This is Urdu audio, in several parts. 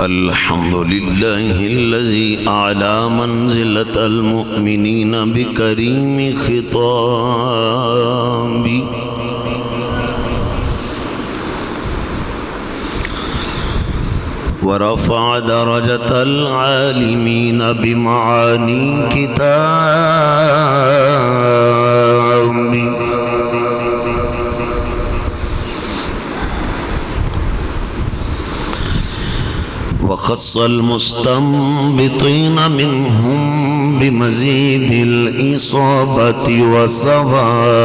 الحمد لله الذي أعلى منزلة المؤمنين بكريم خطاب ورفع درجة العالمين بمعاني كتاب وخص المستنبطين منهم بمزيد الإصابة والصواب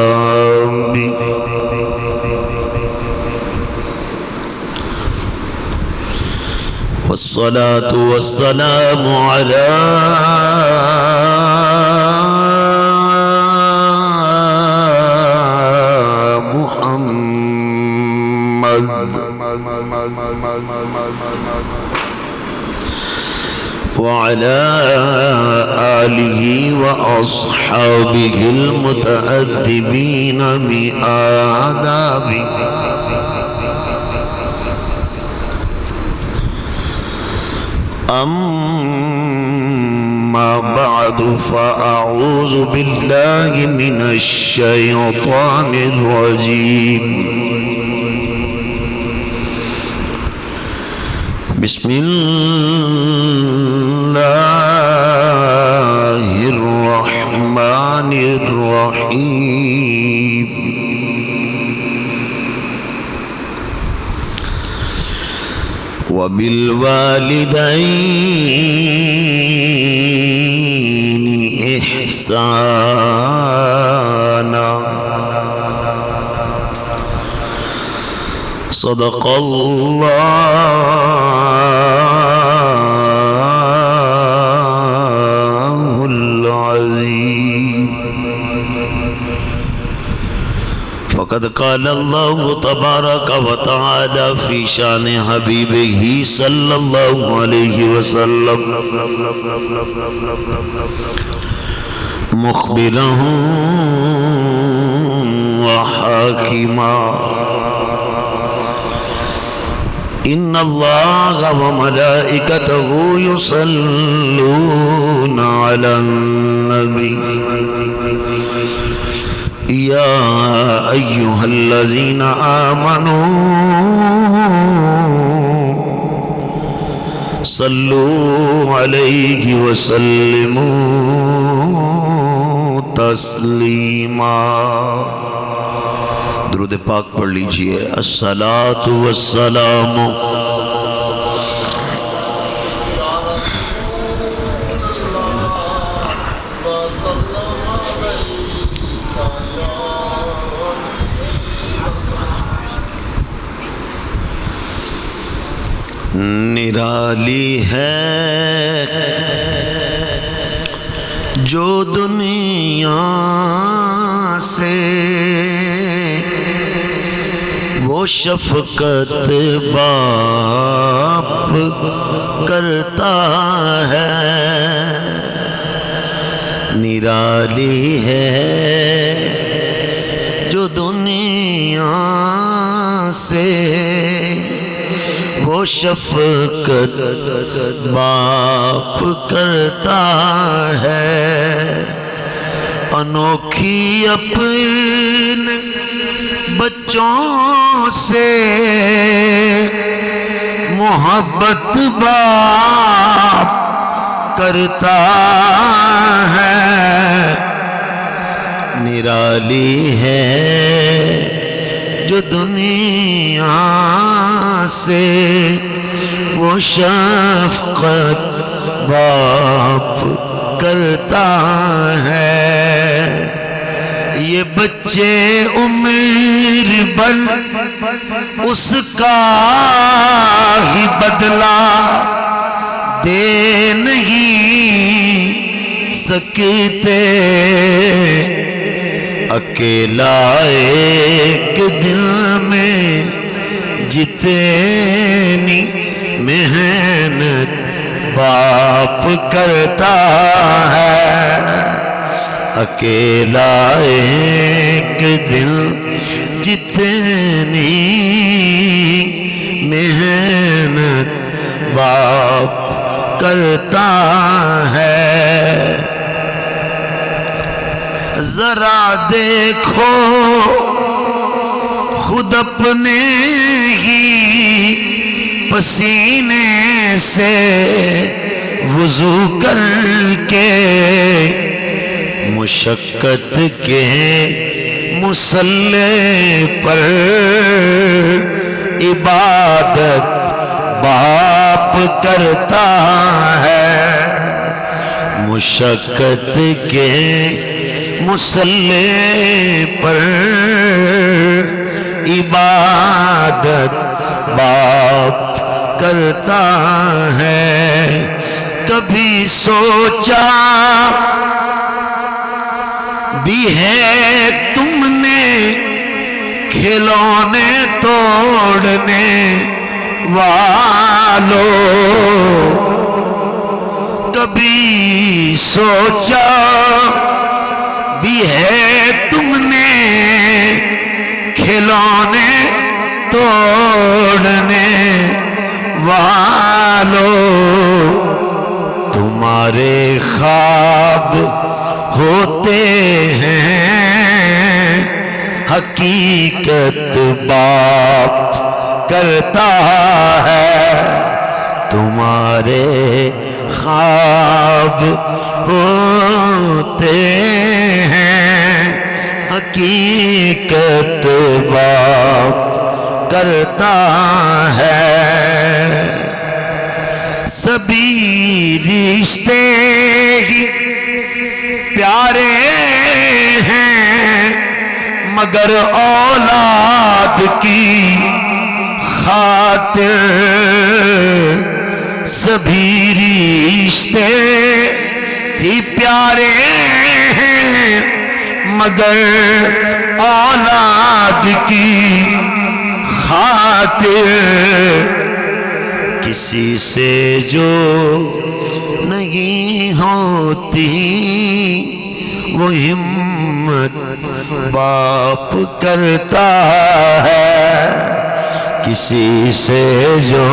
والصلاة والسلام على محمد وعلى آله وأصحابه المتأدبين بآدابه أما بعد فأعوذ بالله من الشيطان الرجيم بسم الله الرحمن الرحيم وبالوالدين إحسانا صدق الله العظيم فقد قال الله تبارك وتعالى في شان حبيبه صلى الله عليه وسلم مخبرا وحاكما إن الله وملائكته يصلون على النبي يا أيها الذين آمنوا صلوا عليه وسلموا تسلیما. درود پاک پڑھ لیجئے. الصلاۃ والسلام نرالی ہے جو دنیا سے وہ شفقت باپ کرتا ہے. نرالی ہے جو دنیا سے وہ شفقت باپ کرتا ہے. انوکھی اپنے بچوں سے محبت باپ کرتا ہے. نرالی ہے جو دنیا سے وہ شفقت باپ کرتا ہے. یہ بچے عمر بھر اس کا ہی بدلہ دے نہیں سکتے. اکیلا ایک دل میں جتنی محنت باپ کرتا ہے. اکیلا ایک دل جتنی محنت باپ کرتا ہے۔ ذرا دیکھو خود اپنے ہی پسینے سے وضو کر کے، مشقت کے مصلی پر عبادت باپ کرتا ہے۔ مشقت کے مصلی پر عبادت باپ کرتا ہے۔ کبھی سوچا بھی ہے تم نے کھلونے توڑنے والو، کبھی سوچا بھی ہے تم نے کھلونے توڑنے والو، تمہارے خواب ہوتے ہیں حقیقت باپ کرتا ہے۔ تمہارے خواب ہوتے ہیں حقیقت باپ کرتا ہے۔ سبھی رشتے ہی پیارے ہیں مگر اولاد کی خاطر، سبھی رشتے ہی پیارے ہیں مگر اولاد کی خاطر، کسی سے جو نہیں ہوتی وہ ہمت باپ کرتا ہے۔ کسی سے جو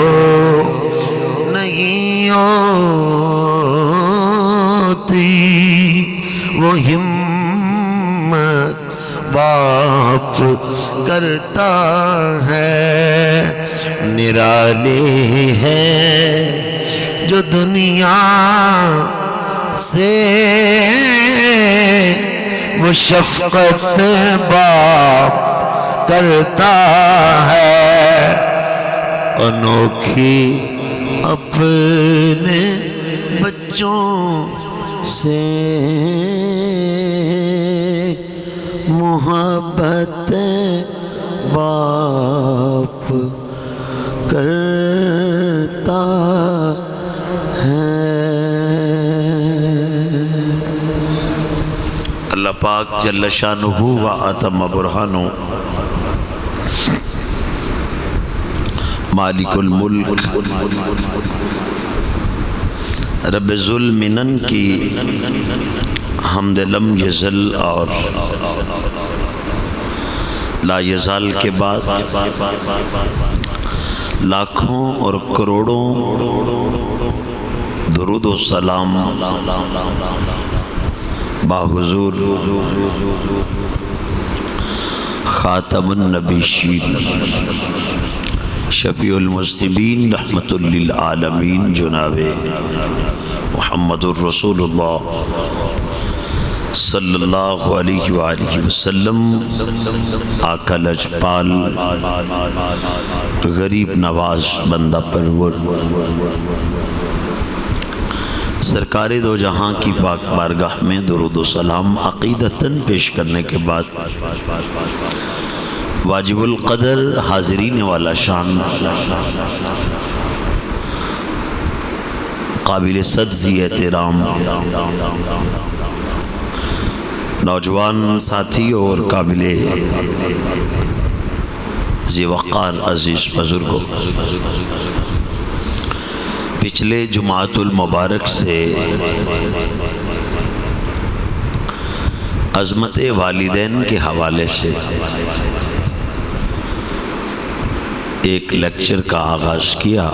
نہیں ہوتی وہ ہمت باپ کرتا ہے۔ نرالی ہے جو دنیا سے وہ شفقت باپ کرتا ہے۔ انوکھی اپنے بچوں سے محبت باپ کرتا ہے۔ اللہ پاک جل شانہ و اتم برہانہ مالک الملک رب ذوالمنن کی حمد لم یزل اور لا یزال کے بعد لاکھوں اور کروڑوں درود و سلام باحضور خاتم النبیین شفیع المذنبین رحمت للعالمین جناب محمد الرسول اللہ صلی اللہ علیہ وآلہ وسلم آقا لجپال غریب نواز بندہ پرور سرکار دو جہاں کی پاک بارگاہ میں درود و سلام عقیدتاً پیش کرنے کے بعد واجب القدر حاضرین والا شان قابل صد ذی احترام نوجوان ساتھیوں اور قابل ذی وقار عزیز بزرگوں، پچھلے جمعۃ المبارک سے عظمت والدین کے حوالے سے ایک لیکچر کا آغاز کیا،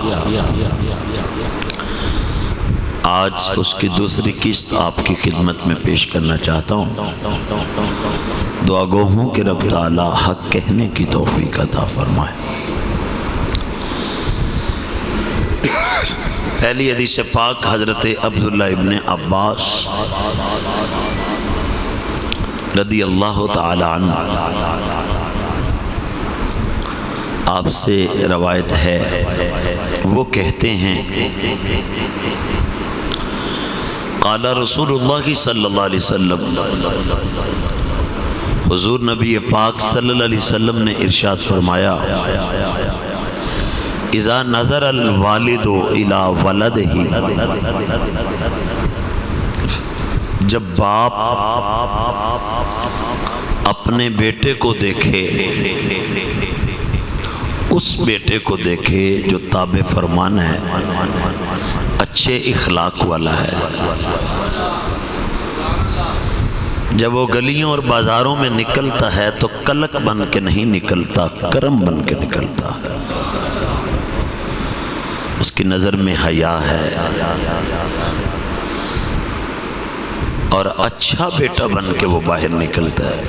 آج اس کی دوسری قسط آپ کی خدمت میں پیش کرنا چاہتا ہوں۔ دعا گو ہوں کہ رب تعالی حق کہنے کی توفیق عطا فرمائے۔ پہلی حدیث پاک حضرت عبداللہ ابن عباس رضی اللہ تعالی عنہ آپ سے روایت ہے، وہ کہتے ہیں قال رسول اللہ صلی اللہ علیہ وسلم، حضور نبی پاک صلی اللہ علیہ وسلم نے ارشاد فرمایا، اذا نظر الوالد الى ولدہ، جب باپ اپنے بیٹے کو دیکھے، اس بیٹے کو دیکھے جو تابع فرمان ہے، اچھے اخلاق والا ہے، جب وہ گلیوں اور بازاروں میں نکلتا ہے تو کلک بن کے نہیں نکلتا، کرم بن کے نکلتا ہے، اس کی نظر میں حیا ہے، اور اچھا بیٹا بن کے وہ باہر نکلتا ہے۔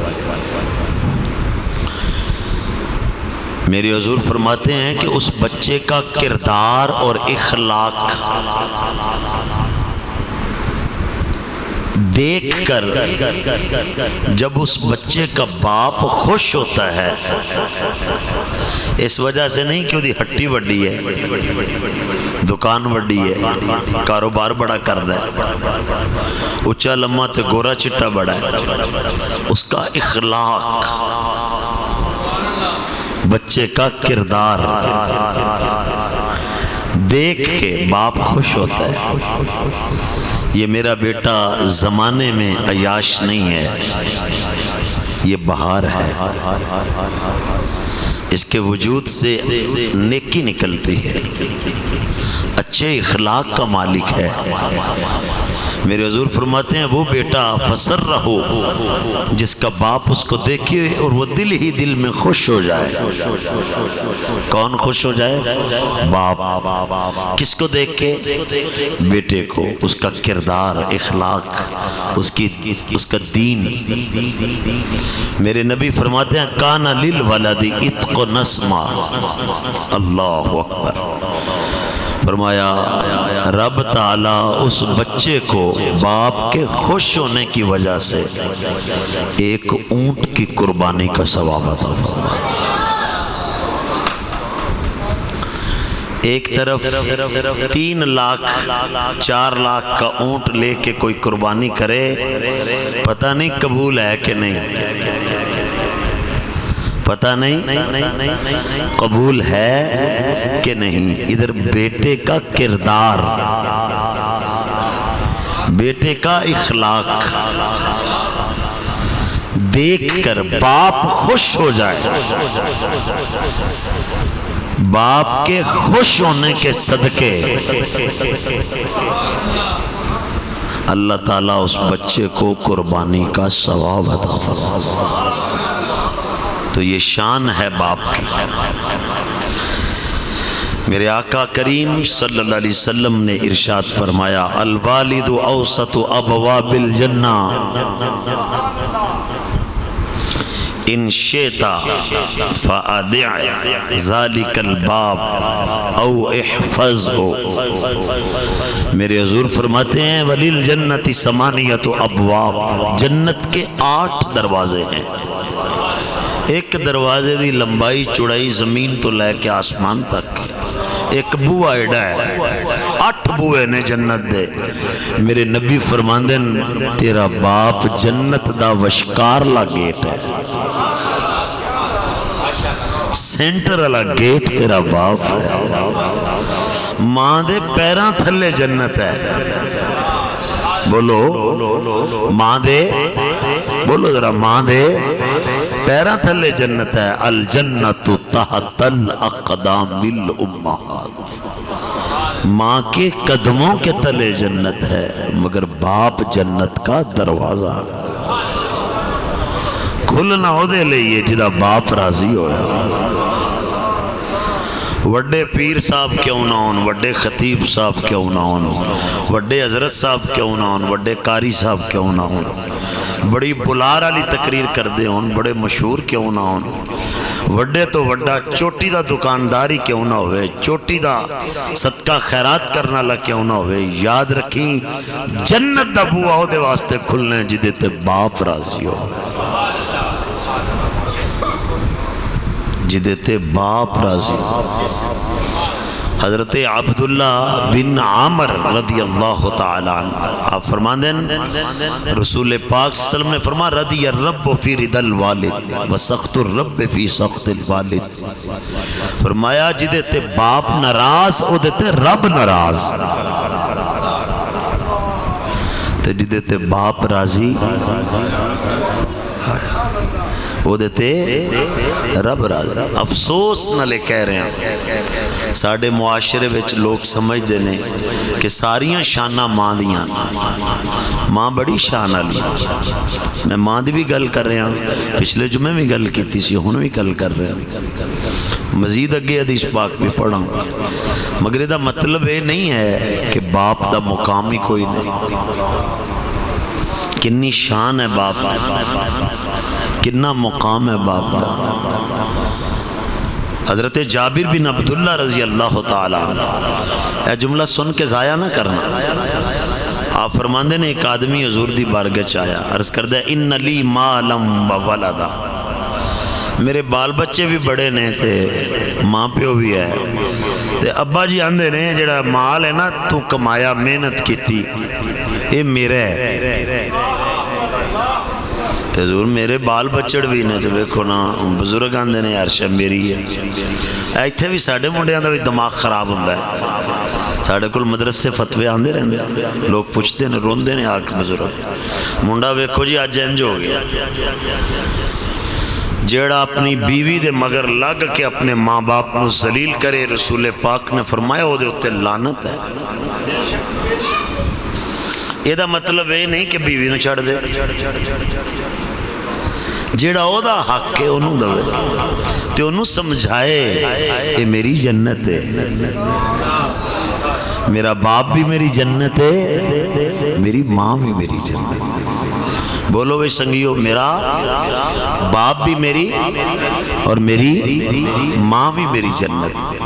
میرے حضور فرماتے ہیں کہ اس بچے کا کردار اور اخلاق دیکھ کر جب اس بچے کا باپ خوش ہوتا ہے، اس وجہ سے نہیں کہ وہ دی ہٹی وڈی ہے، دکان وڈی ہے، کاروبار بڑا کردا ہے، اچھا لمحہ تے گورا چٹا بڑا ہے، اس کا اخلاق، بچے کا کردار دیکھ کے باپ خوش ہوتا ہے، یہ میرا بیٹا زمانے میں عیاش نہیں ہے، یہ بہار ہے، اس کے وجود سے نیکی نکلتی ہے، اچھے اخلاق کا مالک ہے۔ میرے حضور فرماتے ہیں وہ بیٹا فسر رہو، جس کا باپ اس کو دیکھے اور وہ دل ہی دل میں خوش ہو جائے۔ کون خوش ہو جائے؟ باپ۔ کس کو دیکھ کے؟ بیٹے کو، اس کا کردار، اخلاق، اس کا دین۔ میرے نبی فرماتے ہیں کان للولد اتق نسما، اللہ اکبر، فرمایا رب تعالیٰ اس بچے کو باپ کے خوش ہونے کی وجہ سے ایک اونٹ کی قربانی کا ثواب عطا فرمایا۔ ایک طرف 3 لاکھ 4 لاکھ کا اونٹ لے کے کوئی قربانی کرے، پتہ نہیں قبول ہے کہ نہیں، پتہ نہیں قبول ہے کہ نہیں۔ ادھر بیٹے کا کردار، بیٹے کا اخلاق دیکھ کر باپ خوش ہو جائے، باپ کے خوش ہونے کے صدقے اللہ تعالیٰ اس بچے کو قربانی کا ثواب عطا فرمائے۔ تو یہ شان ہے باپ کی۔ میرے آقا کریم صلی اللہ علیہ وسلم نے ارشاد فرمایا الوالد اوسط ابواب الجنہ ان شئت فادع ذلك الباب او احفظه۔ میرے حضور فرماتے ہیں وللجنۃ ثمانیۃ ابواب، جنت کے 8 دروازے ہیں، ایک دروازے دی لمبائی چوڑائی زمین تو لے کے آسمان تک، ایک بوہ ایڈا ہے، 8 بوئے نے جنت دے۔ میرے نبی فرماندے تیرا باپ جنت دا وشکارلا گیٹ ہے، سینٹر والا گیٹ تیرا باپ ہے، ماں دے پیراں تھلے جنت ہے، بولو ماں دے، بولو ذرا ماں دے پیراں تھلے جنت ہے۔ الجنت تحت الاقدام الامہات، ماں کے قدموں کے تلے جنت ہے، مگر باپ جنت کا دروازہ کھلنا ہو دے لئیے جدا باپ راضی ہویا۔ وڈے پیر صاحب کیوں نہ ہون، وڈے خطیب صاحب کیوں نہ ہون، وڈے حضرت صاحب کیوں نہ ہون، وڈے قاری صاحب کیوں نہ ہون، بڑی بلار والی تقریر کر دے ہون، بڑے مشہور کیوں نہ ہون، وڈے تو وڈا چوٹی دا دکانداری کیوں نہ ہوئے، چوٹی دا صدقہ خیرات کرنا لگ کیوں نہ ہوئے، یاد رکھیں جنت دا بوا ہو دے واسطے کھلنے جدے تے باپ راضی ہو، جدے تے باپ راضی ہو۔ حضرت عبداللہ بن عامر رضی اللہ تعالیٰ عنہ آپ فرمان دیں رسول پاک صلی اللہ علیہ وسلم نے فرما رضی الرب فی رضا الوالد وسخط الرب فی سخط الوالد، فرمایا جدے تے باپ ناراض او دے تے رب ناراض، تے جدے تے باپ راضی وہ دیتے رب راضی۔ افسوس نالے کہہ رہے ہیں ساڑھے معاشرے وچ لوگ سمجھ دینے کہ ساریاں شانہ ماں دیاں، ماں بڑی شان والی، میں ماں دی بھی گل کر رہے ہیں، پچھلے جمعے بھی گل کیتی سی، ہن بھی گل کر رہے ہیں، مزید اگے حدیث پاک بھی پڑھاں، مگر دا مطلب یہ نہیں ہے کہ باپ دا مقام ہی کوئی نہیں، کنی شان ہے باپ، کتنا مقام ہے باپ کا۔ حضرت جابر بن عبداللہ رضی اللہ تعالیٰ اے جملہ سن کے ضائع نہ کرنا، آپ فرماندے نے ایک آدمی حضور دی بارگاہ چایا، عرض کردہ ان لی مالم و ولدا، میرے بال بچے بھی بڑے نے تے ماں پیو بھی ہے، تے ابا جی آندے نے جڑا مال ہے نا تو کمایا محنت کیتی اے میرا ہے، تے حضور میرے بال بچڑ بھی نے، تو دیکھو نا بزرگ آندے نے یار شاہ میری ہے، ایتھے بھی ساڑھے منڈیاں دا بھی دماغ خراب ہوندہ ہے، ساڑھے کل مدرسے فتوے آندے رہندے، لوگ پوچھتے ہیں روندے نے آکھ بزرگ، منڈا ویکھو جی آج انج ہو گیا، جیڑا اپنی بیوی دے مگر لگ کے اپنے ماں باپ نو ذلیل کرے، رسول پاک نے فرمایا ہو دے ہوتے لعنت ہے۔ یہ دا مطلب یہ نہیں کہ بیوی نو چھڑ دے، جیڑا او دا حق ہے انہوں دوے تے انہوں سمجھائے اے میری جنت ہے، میرا باپ بھی میری جنت ہے، میری ماں بھی میری جنت ہے، بولو بھئی سنگیو میرا باپ بھی میری اور میری ماں بھی میری جنت ہے۔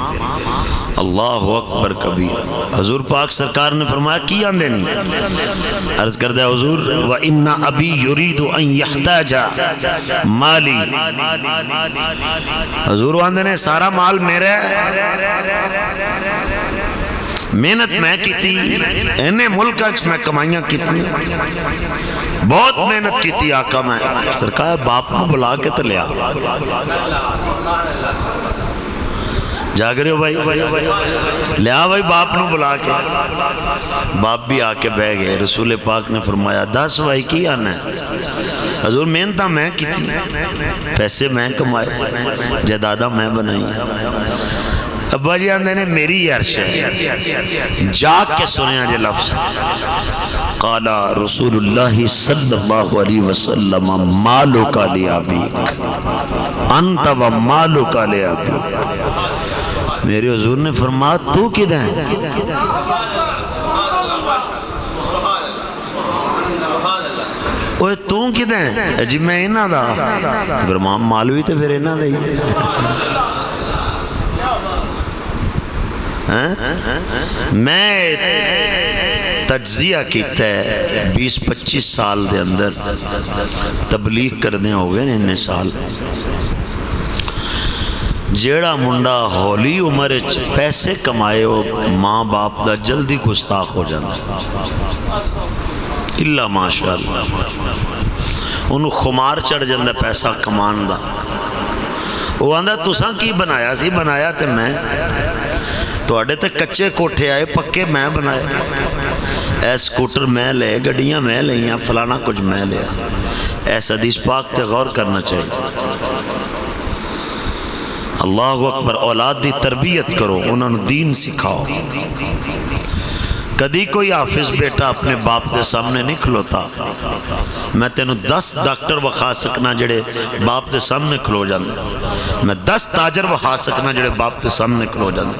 اللہ اکبر کبیر، حضور پاک سرکار نے فرمایا کی آندے نہیں، عرض کردہ حضور وَإِنَّ أَبِي يُرِيدُ أَن يَحْتَاجَ مالی، حضور آندے نے سارا مال میرا ہے، محنت میں کی تھی، انہیں ملکہ میں کمائیاں کی تھی، بہت محنت کی تھی آقا میں، سرکار باپ کو بلا کے تو لیا، جاگ رہے ہو بھائی، لیا بھائی باپ نو بلا کے، باپ بھی آکے بہ گئے، رسول پاک نے فرمایا 10 بھائی کی آنا ہے، حضور محنتاں میں کی تھی، پیسے میں کمائے، جائیداداں میں بنائی، ابا جی آندے نے میری عرش ہے، جاگ کے سنیا جے لفظ، قال رسول اللہ صلی اللہ علیہ وسلم مالک لابیک انت و مالک لابیک، میرے حضور نے فرمایا تو کدھر ہے، اوہ تو کدھر ہے، جی میں انہاں دا، فرمایا مالوی تے پھر انہاں دا ہی، میں تجزیہ کیتا ہے 20-25 سال دے اندر تبلیغ کرنے ہو گئے انہیں سال، جیڑا منڈا ہولی عمر پیسے کمائے ہو ماں باپ دا جلدی گستاخ ہو جانا، اللہ ماشاءاللہ، انہوں خمار چڑھ جاندہ پیسہ کمان دا، وہ آندہ تساں کی بنایا سی، بنایا تے میں، تو اڑے تے کچے کوٹھے آئے پکے میں بنائے، اے سکوٹر میں لے، گڑیاں میں لئیاں، فلانا کچھ میں لیا، ایسا حدیث پاک تے غور کرنا چاہیے۔ اللہ اکبر، اولاد دی تربیت کرو، انہوں نے دین سکھاؤ، کدی کوئی حافظ بیٹا اپنے باپ کے سامنے نہیں کھلوتا. میں تینوں 10 ڈاکٹر وکھا سکنا جڑے باپ کے سامنے کھلو جاندے. میں 10 تاجر وکھا سکنا جڑے باپ کے سامنے کھلو جاندے.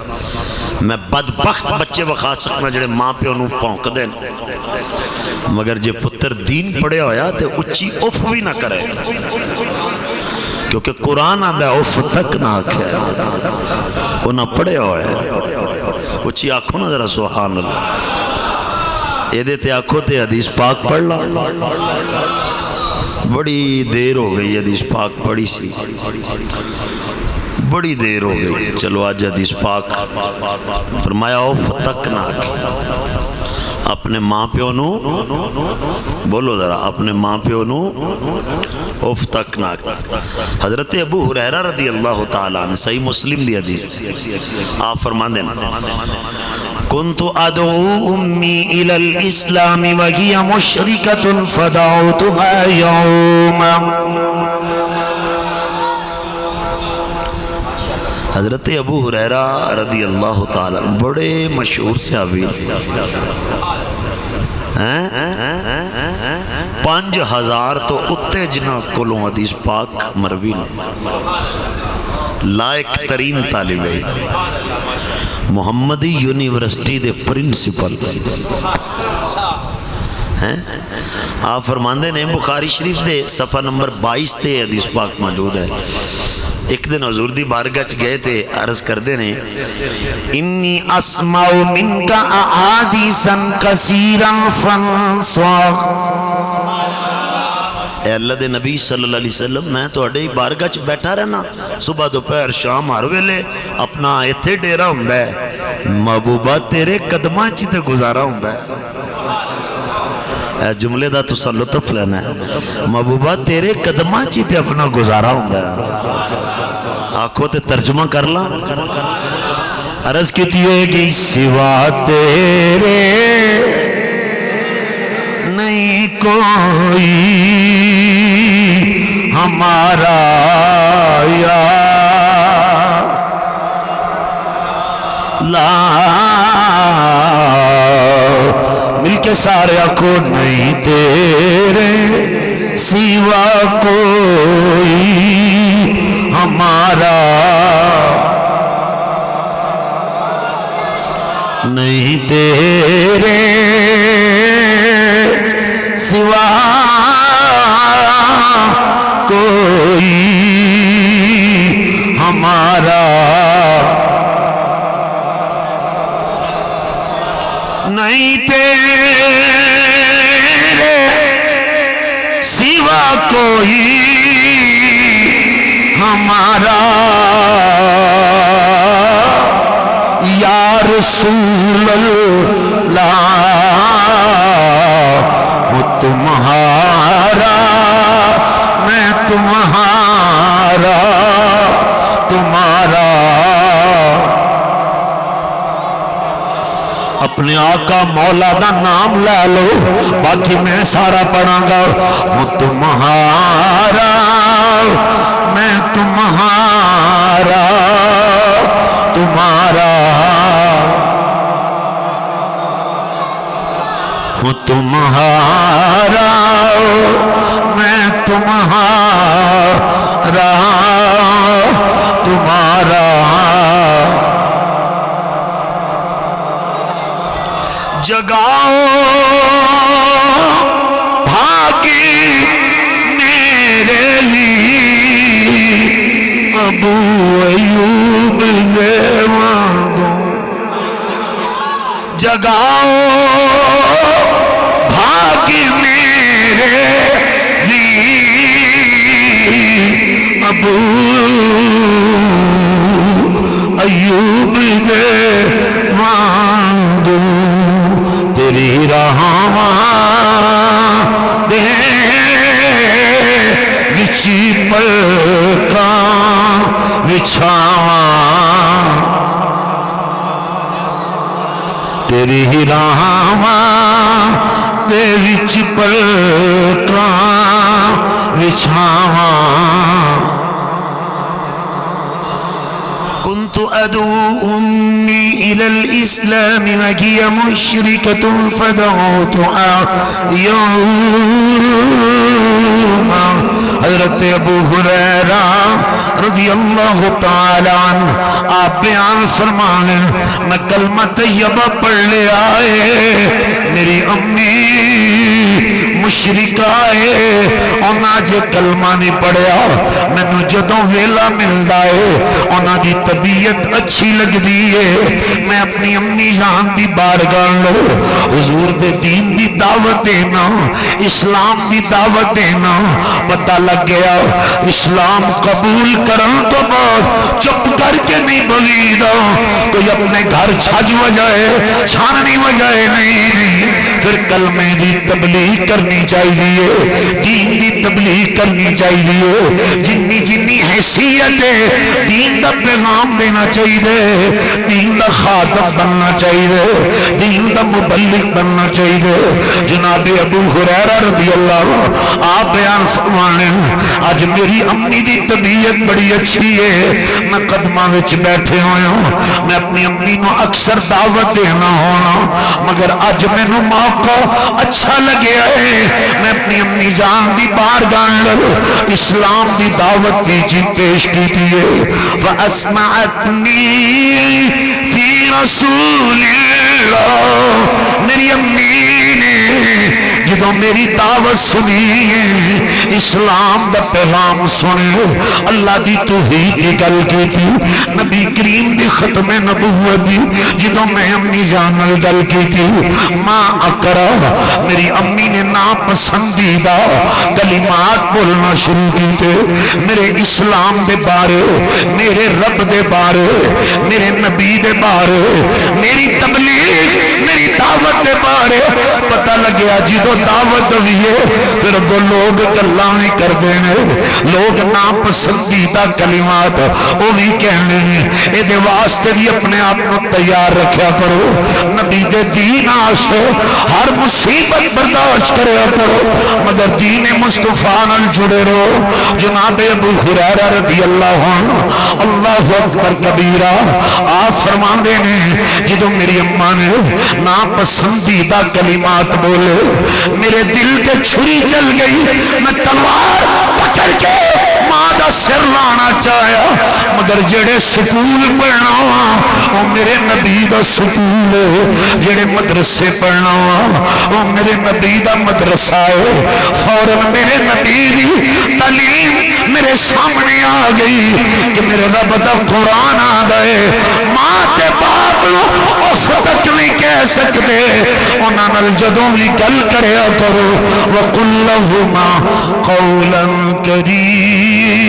میں بدبخت بچے وکھا سکنا جڑے ماں پیو نوں پونک دین. مگر جے پتر دین پڑھیا ہویا تے اچھی اف بھی نہ کرے، کیونکہ قرآن آدھا اف تک نہ آکھے. انہاں پڑھیا ہویا اچھی آنکھوں نہ ذرا سبحان اللہ. یہ دیتے آنکھوں تے حدیث پاک پڑھ لا. بڑی دیر ہو گئی حدیث پاک پڑھی سی، بڑی دیر ہو گئی. چلو آج حدیث پاک فرمایا اف تک نہ آکھے. اپنے ماں پیو نو بولو ذرا، اپنے ماں پیو نو اف تک نہ آکھے. حضرت ابو ہریرہ رضی اللہ تعالیٰ عنہ، صحیح مسلم دی حدیث، آپ فرمان دینا كنت ادعو امي الى الاسلام وهي مشركة فدعوتها يوما. حضرت ابو ہریرہ رضی اللہ تعالیٰ بڑے مشہور صحابی، 5000 تو اتے جنہ کولوں حدیث پاک مروی نے. لائق ترین طالب علم، محمدی یونیورسٹی دے پرنسپل. آپ فرماندے نے بخاری شریف دے صفحہ نمبر 22 تے حدیث پاک موجود ہے. ایک دن حضور دی بارگاہ چ گئے تے عرض کردے نے انی اسمع منک احادیثا کثیرا فانصح. اے اللہ دے نبی صلی اللہ علیہ وسلم، میں توڑے بارگاہ چ بیٹھا رہنا صبح دوپہر شام ہر ویلے اپنا ایتھے ڈیرا ہوندا ہے، محبوبہ تیرے قدماں چ تے گزارا ہوندا ہے. اے جملے دا تسا لطف لینا ہے، محبوبہ تیرے قدماں چ تے اپنا گزارا ہوندا ہے. آنکھوں تے ترجمہ کر لا. عرض کیتی ہے کہ سوا تیرے نہیں کوئی ہمارا یا لا. مل کے سارے آنکھوں نہیں تیرے سوا کوئی ہمارا نہیں تیرے سوا کوئی ہمارا نہیں تیرے سوا کوئی ہمارا یا رسول اللہ وہ تمہارا میں تمہارا تمہارا. اپنے آقا مولا دا نام لے لو، باقی میں سارا پڑھاں گا. وہ تمہارا میں تمہارا تمہارا. وہ تمہارا میں تمہارا تمہارا. جگاؤ بھاگی میرے لیے ابو ایوب نے مانگو. جگاؤ بھاگی میرے لیے ابو ایوب نے مانگو. تیری رحماں دے وچی پلکاں وچھاواں. تیری رحماں دے وچ پلکاں وچھاواں. كنت أدعو أمي إلى الإسلام وهي مشركة فدعوتها يوما. حضرت ابو ہریرہ رضی اللہ تعالی عنہ آپ بیان فرمانے میں کلمہ طیبہ پڑھ لے آئے، میری امی مشرکہ ہے انہاں جے کلمہ نہیں پڑھیا مینوں جدوں ویلا ملدا ہے انہاں دی طبیعت اچھی لگ دی ہے، میں اپنی امی جان دی بارگاہ لو حضور دے دین دی دعوت دینا، اسلام دی دعوت دینا. پتہ لگ گیا اسلام قبول کرن تو بعد چپ کر کے نہیں بولیدا، کوئی اپنے گھر چھج وجائے چھاننی وجائے نہیں، پھر کلمے دی تبلیغ کرنی چاہیے، دین دی تبلیغ کرنی چاہیے، جنی جنی حیثیت ہے دین دا پیغام دینا چاہیے، دین دا خاتم بننا چاہیے، دین دا مبلغ بننا چاہیے. جناب ابو ہریرہ رضی اللہ آپ بیان فرمانے آج میری امی دی طبیعت بڑی اچھی ہے، میں قدمہ وچ بیٹھے ہوئے ہوں، میں اپنی امی نو اکثر دعوت دینا ہونا مگر آج میں نو موقع اچھا لگے ہے، میں اپنی امی جان دی بارگاہ اسلام دی دعوت دی جی پیش کی دیئے. فَأَسْمَعَتْنِي فِي رَسُولِ اللَّهِ. میری امی نے جدو میری دعوت سنی ہے، اسلام دا پیغام سنے، اللہ دی توحید دی گل کی تھی، نبی کریم دی ختم نبوت دی جدو میں امی جانل گل کی تھی، ماں اکرہ میری امی نے ناپسندیدہ کلمات بولنا شروع کی تھے، میرے اسلام دے بارے، میرے رب دے بارے، میرے نبی دے بارے، میری تبلیغ میری دعوت دے بارے. پتہ لگیا جدو دعوت ہوئیے پھر وہ لوگ گلاں نہیں کر دینے، لوگ ناپسندیدہ کلمات وہ بھی کہنے نے. اے دے واسطے بھی اپنے آپ کو تیار رکھیا کرو، نبی دے دین آشو ہر مصیبت برداشت کرے کرو مگر دین مصطفیٰ نال جڑے رہو. جناب ابو ہریرہ رضی اللہ عنہ اللہ اکبر کبیرہ آپ فرماندے نے جدو میری اماں نے ناپسندیدہ کلمات بولے میرے دل کے چھری چل گئی، میں تلوار پکڑ کے ماں دا سر لانا چاہیا مگر جڑے سکول پڑھنا وہ میرے نبی دا سکول ہے، جڑے مدرسے پڑھنا وہ میرے نبی دا مدرسہ ہے. فوراً میرے نبی دی تعلیم میرے سامنے آ گئی کہ میرے رب دا قرآن آ گئے. ماں تے باپ اف تک نہیں کہہ سکتے، انہاں نال جدوں بھی گل کریا کرو وَقُلْ لَهُمَا قَوْلًا كَرِيمًا.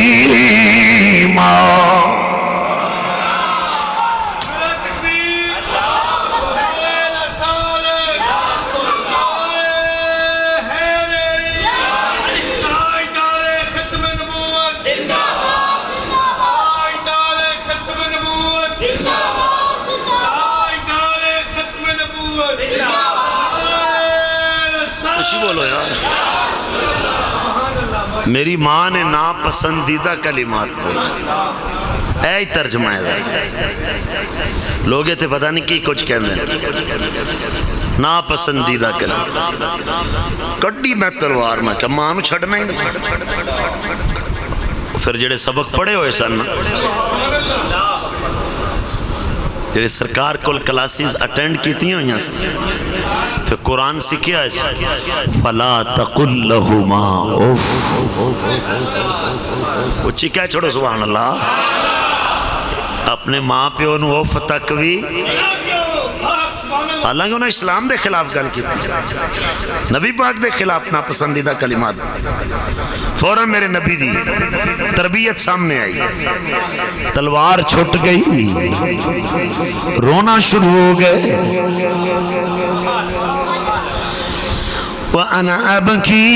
بولو یار، میری ماں نے ناپسندیدہ کلمات بولی، اے ترجمہ ہے. لوگ تھے پتہ نہیں کی کچھ کہنے ناپسندیدہ کلمات کڈی میں تلوار میں کہ ماں نو چھڑنا ہی نہیں. پھر جڑے سبق پڑھے ہوئے سن جڑے سرکار کل کلاسیز اٹینڈ کیتی ہوئی ہیں پھر قرآن سکھیا ہے فَلَا تَقُلْ لَهُمَا اُفْ. اچھی کیا چھوڑو سبحان اللہ، اپنے ماں پہ انہوں اف تک بھی، حالانکہ انہوں اسلام دے خلاف گل کی تھی، نبی پاک دے خلاف ناپسندیدہ کلمات. فوراں میرے نبی دی تربیت سامنے آئی، تلوار چھٹ گئی، رونا شروع ہو گئے. وَأَنَا أَبْكِي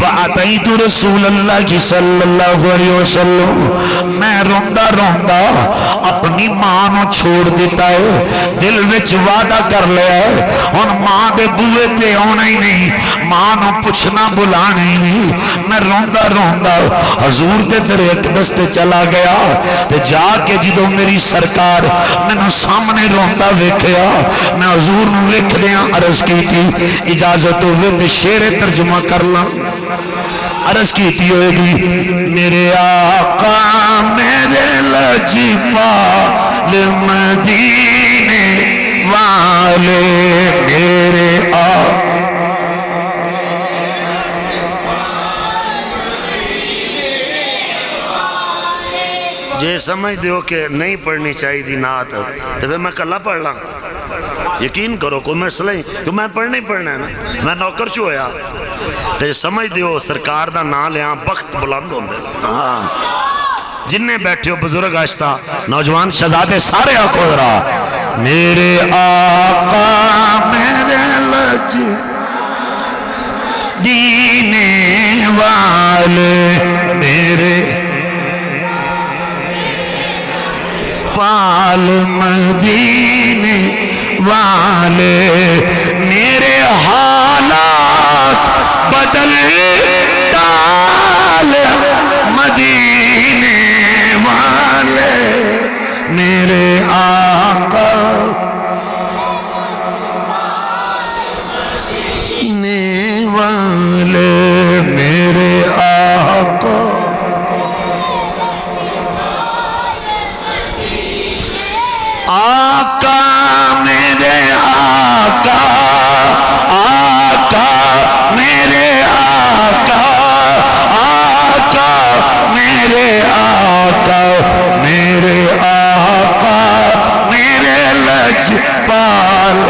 فأتيت رسول اللہ صلی اللہ علیہ وسلم میں روندہ روندہ اپنی ماں نو چھوڑ دیتا ہے دل وچ وعدہ کر لیا ہے ان ماں دے بوئے تے آنا ہی نہیں ماں نو پوچھنا بلانا ہی نہیں میں روندہ روندہ حضور دے در اقدس تے چلا گیا تے جا کے جدو میری سرکار میں نو سامنے روندہ ویکھیا میں حضور نو ویکھ دیا عرض کی تھی اجازت ہوئے تے شعر ترجمہ کر لا عرض کی تھی ہوئے گی میرے آقا میرے لجپال مدینے والے میرے آقا جے سمجھ دیو کہ نہیں پڑھنی چاہیے دی نعت تو پھر میں کلہ پڑھ لاں یقین کرو کوئی مسئلہ ہی کہ میں پڑھنا ہی پڑھنا ہے نا میں نوکر چو ہویا تو سمجھ دیو سرکار دا نام لے بخت بلند ہوندے جنہیں بیٹھے ہو بزرگ آشتا نوجوان شہزادے سارے آنکھوں ذرا میرے آقا میرے لج دینے والے میرے پال مدینے والے میرے حالات بدل ڈال مدینے والے میرے آقا مدینے والے میرے آقا آقا میرے آقا آقا میرے آقا آقا میرے آقا میرے آقا میرے لجپال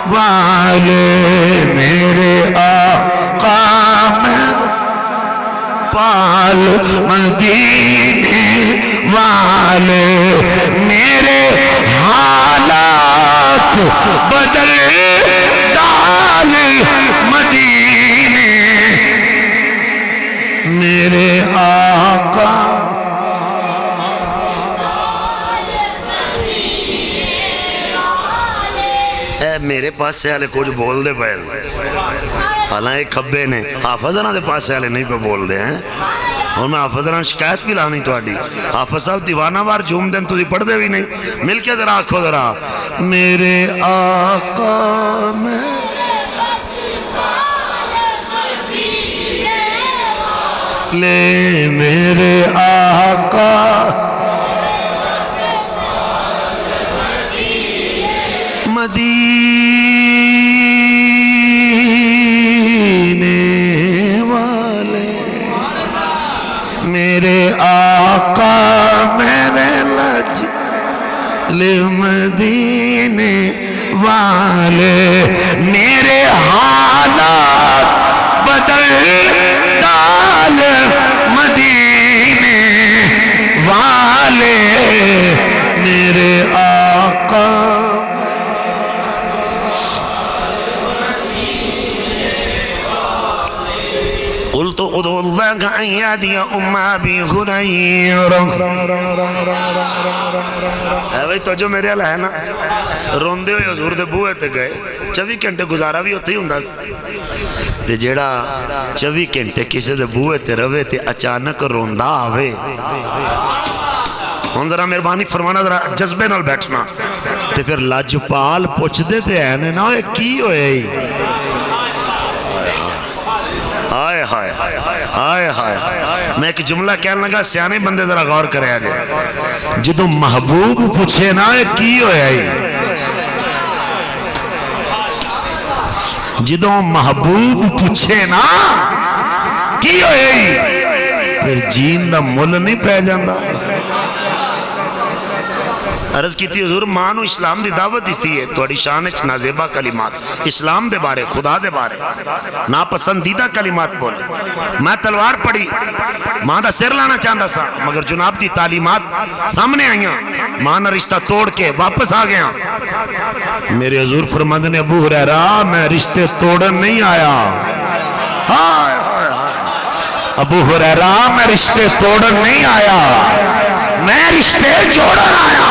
والے میرے آقا پال مدینے والے میرے حالات بدل ڈال مدینے میرے آقا اے میرے پاس سے آلے کچھ بول دے پہل حالانکہ کھبے نے حافظ دے پاس سے آلے نہیں پہ بول دے ہیں اور میں حافظ شکایت بھی لانی تو آڈی حافظ صاحب دیوانہ بار جھوم دیں تو دی پڑھ دے بھی نہیں مل کے ذرا آنکھو ذرا میرے آقا میں لے میرے آقا مدینے والے میرے آقا میرے لج مدینے والے میرے حالات بدل ڈال مدینے والے میرے آقا قلت ادعو اللہ ان یادی اما بی غنیر ہے بھئی تو جو میرے اللہ ہے نا روندے ہوئے حضور دے بوئے تے گئے 24 گھنٹے گزارا بھی ہوتے ہی ہوں تے جیڑا 24 گھنٹے کسی دے بوئے تے روے تے اچانک روندہ آوے ہوں ذرا مہربانی فرمانا ذرا جذبے نال بیٹھنا تے پھر لاجپال پوچھ دے تے اینے نا ہوئے کی ہوئے ہی آئے ہائے آئے ہائے میں ایک جملہ کہنے لگا سیانے بندے ذرا غور کرے آجے جدو محبوب پوچھے نا کی ہویا ہی جدو محبوب پوچھے نا کی ہویا ہی پھر جین دا مل نہیں پہ جاندہ عرض کی تھی حضور ماں نو اسلام دی دعوت دیتی ہے تھوڑی شان وچ نازیبا کلمات اسلام دے بارے خدا دے بارے ناپسندیدہ کلمات بولے میں تلوار پڑی ماں دا سر لانا چاہتا سا مگر جناب دی تعلیمات سامنے آئیاں ماں نے رشتہ توڑ کے واپس آ گیا میرے حضور فرماندے نے ابو ہریرہ میں رشتے توڑن نہیں آیا ابو ہریرہ میں رشتے توڑن نہیں آیا میں رشتے جوڑن آیا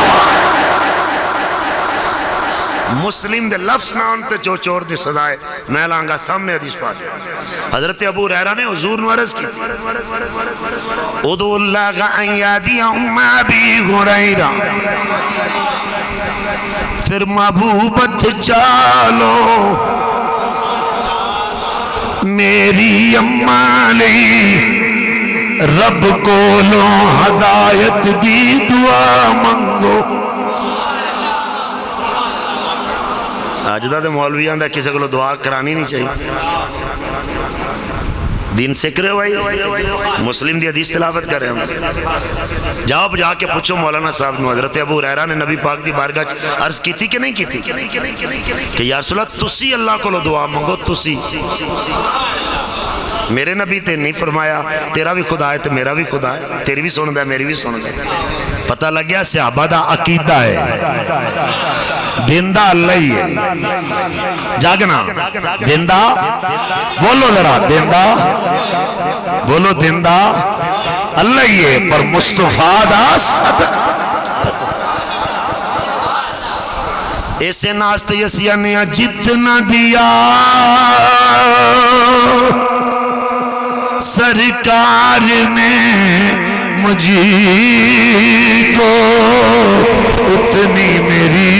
مسلم دے لفظ نام تے جو چور دی سزائے میں لانگا سامنے حدیث پاک حضرت ابو ہریرہ نے حضور نو عرض کی ادعو اللہ ان یادی ام ابی ہریرہ پھر محبوبت چالو میری اماں لی رب کو لو ہدایت دی دعا منگو آجدہ دے مولویاں دا کسی کو دعا کرانی نہیں چاہیے دین سکھ رہے ہوئی مسلم دی حدیث تلاوت کر رہے ہیں جاؤ جا کے پوچھو مولانا صاحب نو حضرت ابو ہریرہ نے نبی پاک دی بارگاہ عرض کی تھی کہ نہیں کی تھی کہ یا رسول اللہ تسی اللہ کو لو دعا منگو تسی میرے نبی تے نہیں فرمایا تیرا بھی خدا ہے تو میرا بھی خدا ہے تیری بھی سن دے میری بھی سن دے پتہ لگ گیا صحابہ دا عقیدہ ہے دیندہ اللہ ہی ہے جاگنا دیندہ بولو ذرا دیندہ بولو دیندہ اللہ ہی ہے پر مصطفیٰ دا صدق ایسے ناستے یسیہ نے جتنا دیا سرکار نے مجھے کو اتنی میری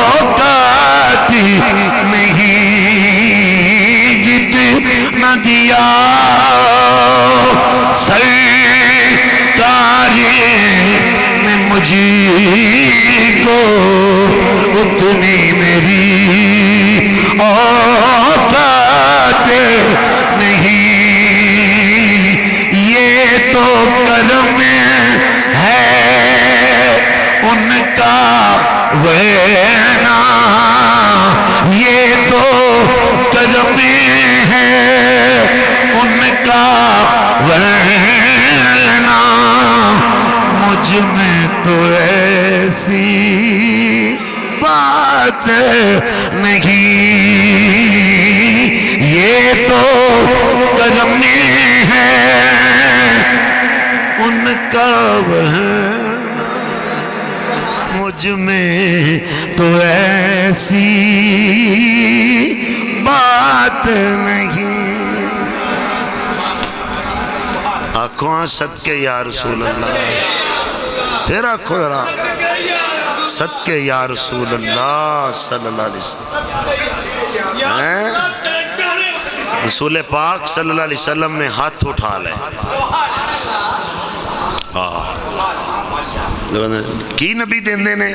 اوقات نہیں جتنا دیا سرکار نے مجھے کو اتنی میری اوقات نہیں یہ تو کرم ہے ان کا وینا یہ تو کرم ہے ان کا وینا مجھ میں تو ایسی بات نہیں یہ تو کرم ہے ان کا مجھ میں تو ایسی بات نہیں آنکھوں صدقے یا رسول اللہ پھر آنکھوں ذرا صدقے یا رسول اللہ صلی اللہ علیہ وسلم رسول پاک صلی اللہ علیہ وسلم نے ہاتھ اٹھا لے کی نبی دیندے نے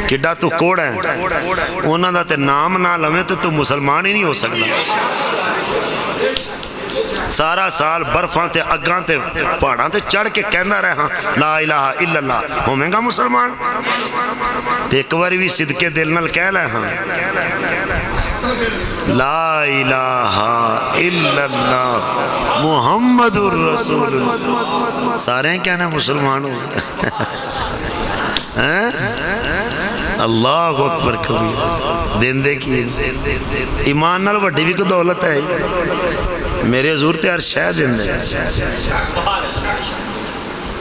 کڈا تو کوڑ ہے انہاں دا تے نام نہ لویں تو مسلمان ہی نہیں ہو سکتا سارا سال برفاں تے اگاں تے پہاڑاں تے چڑھ کے کہنا رہے ہاں لا الہ الا اللہ ہومیں گا مسلمان تے ایک باری بھی صدقے دل نال کہہ لے ہاں لا الہ الا اللہ محمد الرسول اللہ سارے کہنا مسلمان ہو اللہ اکبر کبیر دیندے کی ایمان نال وڈی بھی کو دولت ہے میرے حضور تے ہر شے دیندے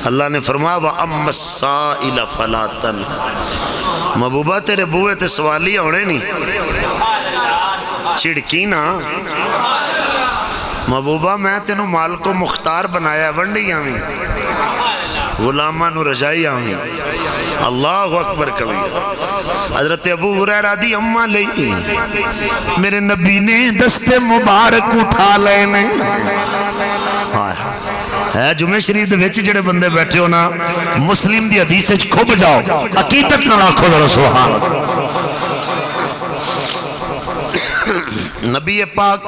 اللہ نے فرمایا وَأَمَّا السَّائِلَ فَلَا تَنْهَرْ محبوبہ تیرے بوئے تے سوالی ہونے نہیں چڑکی نا محبوبہ میں تینوں مال کو مختار بنایا ونڈی آمیں غلامہ نو رجائی آمیں اللہ اکبر کبیر حضرت ابو ہریرہ دی اماں لئی میرے نبی نے دست مبارک اٹھا لینے ہے جمعہ شریف دے وچ جڑے بندے بیٹھے ہو نا مسلم دی حدیث وچ کھپ جاؤ عقیدت نہ رکھو ذرا سبحان اللہ نبی پاک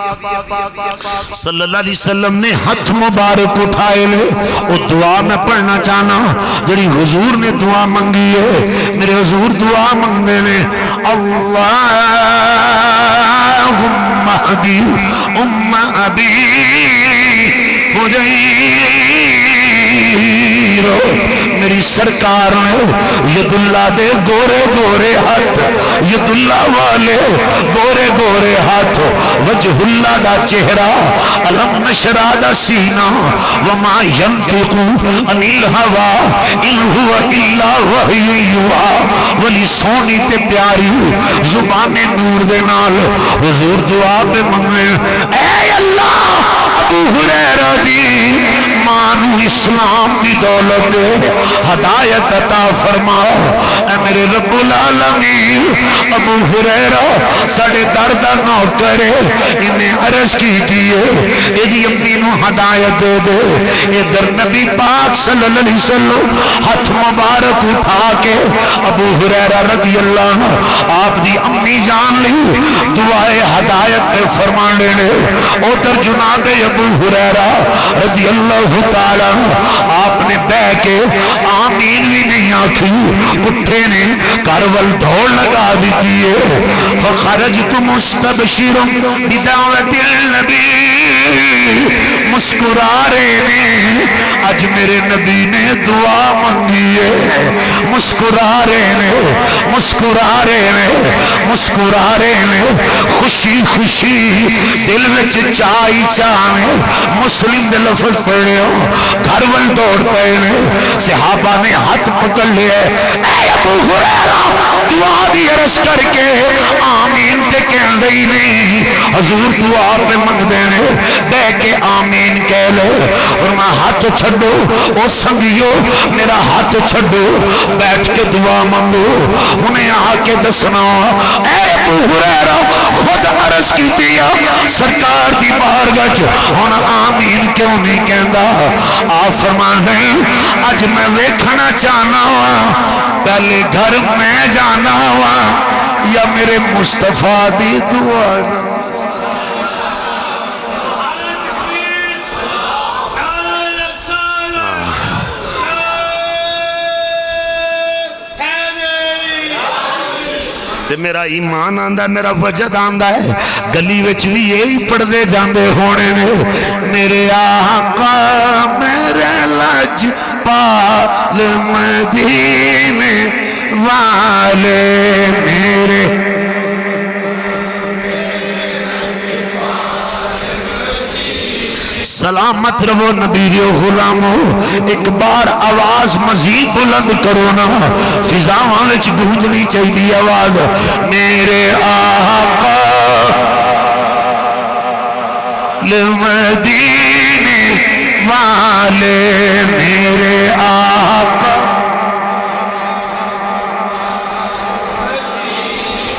صلی اللہ علیہ وسلم نے ہاتھ مبارک اٹھائے لے وہ دعا میں پڑھنا چاہنا جڑی حضور نے دعا منگی ہے میرے حضور دعا منگنے نے اللہم اہدی ام ابی حجیر میری سرکار نے ید اللہ دے گورے گورے ہاتھ ید اللہ والے گورے گورے ہاتھ وجہ اللہ دا چہرہ علم نشرہ دا سینہ وما ینطقو عن الہوا ان ہوا الا وحی یوحا ولی سونی تے پیاری زبان نور دے نال حضور دعا پہ منگے اے اللہ ابو ہریرہ دی مانو اسلام دی دولت ہدایت عطا فرما اے میرے رب العالمین ابو ہریرہ ساڑے دردہ نوکر انہیں عرض کی دیئے ایدی اپنی نو ہدایت دے دے ادھر نبی پاک صلی اللہ علیہ وسلم ہاتھ مبارک اٹھا کے ابو ہریرہ رضی اللہ عنہ آپ دی امی جان لی دعائے ہدایت پہ فرمان لینے ادھر جناب ابو ہریرہ رضی اللہ تعالیٰ آپ نے بے کے آمین بھی نہیں آکھی اٹھے نے کرول دھوڑ لگا دیتی ہے فخرجت مستبشر بدعوت النبی مسکرا رہے نے آج میرے نبی نے دعا منگی ہے مسکرا رہے نے مسکرا رہے نے مسکرا رہے نے خوشی خوشی دل وچ چائی چاہنے مسلم دے لفظ پڑھے ہو گھر ول دوڑ پے نے صحابہ نے ہاتھ پکڑ لیا اے ابو ہریرہ دعا دی عرض کر کے آمین تے کہن دئی نہیں حضور دعا پہ منگ دینے بے کے آمین کہہ لو اور میں ہاتھ چھڑو او سنگیو میرا ہاتھ چھڑو بیٹھ کے دعا منگو انہیں آ کے دسنا اے ابو ہریرہ خود عرض کی دیا سرکار دی بارگاہ ہونا آمین کیوں نہیں کہندا آپ فرمان دیں آج میں ویکھنا چاہنا ہوا پہلے گھر میں جانا ہوا یا میرے مصطفیٰ دی دعا تے میرا ایمان آندہ ہے میرا وجد آندہ ہے گلی وچ بھی یہی پڑھتے جاندے ہونے نے میرے آقا میرے لج پال مدینے والے میرے سلامت رہو نبیو غلامو ایک بار آواز مزید بلند کرو نا فضاواں وچ گونجنی چاہیے آواز میرے آقا مدینے والے میرے آقا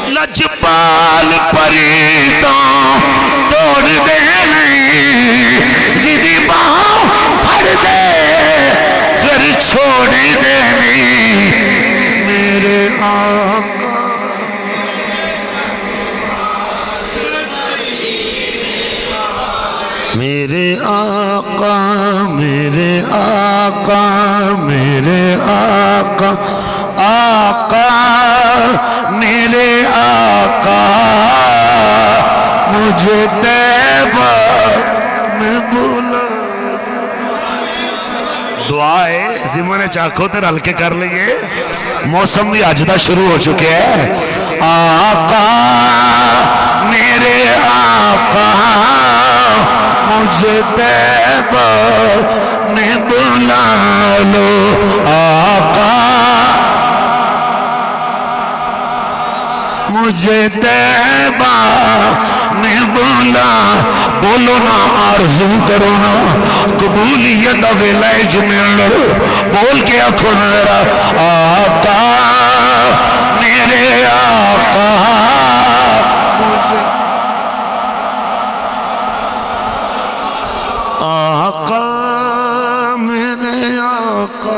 لجپال پریتاں توڑ دے نہیں جدی باہاں پھڑ دے پھر چھوڑ دے نہیں میرے آقا میرے آقا میرے آقا میرے آقا آقا میرے آقا مجھے طیبہ میں بولا دعائے زمان چاکو تر ہلکے کر لئے موسم بھی آجدہ شروع ہو چکے ہیں آقا میرے آقا مجھے طیبہ میں بلا لو آقا مجھے طیبہ میں بولا بولو نا آرزو کرو نا قبولیت ویلائے جمعن بول کے آنکھوں میرا آقا میرے آقا آقا میرے آقا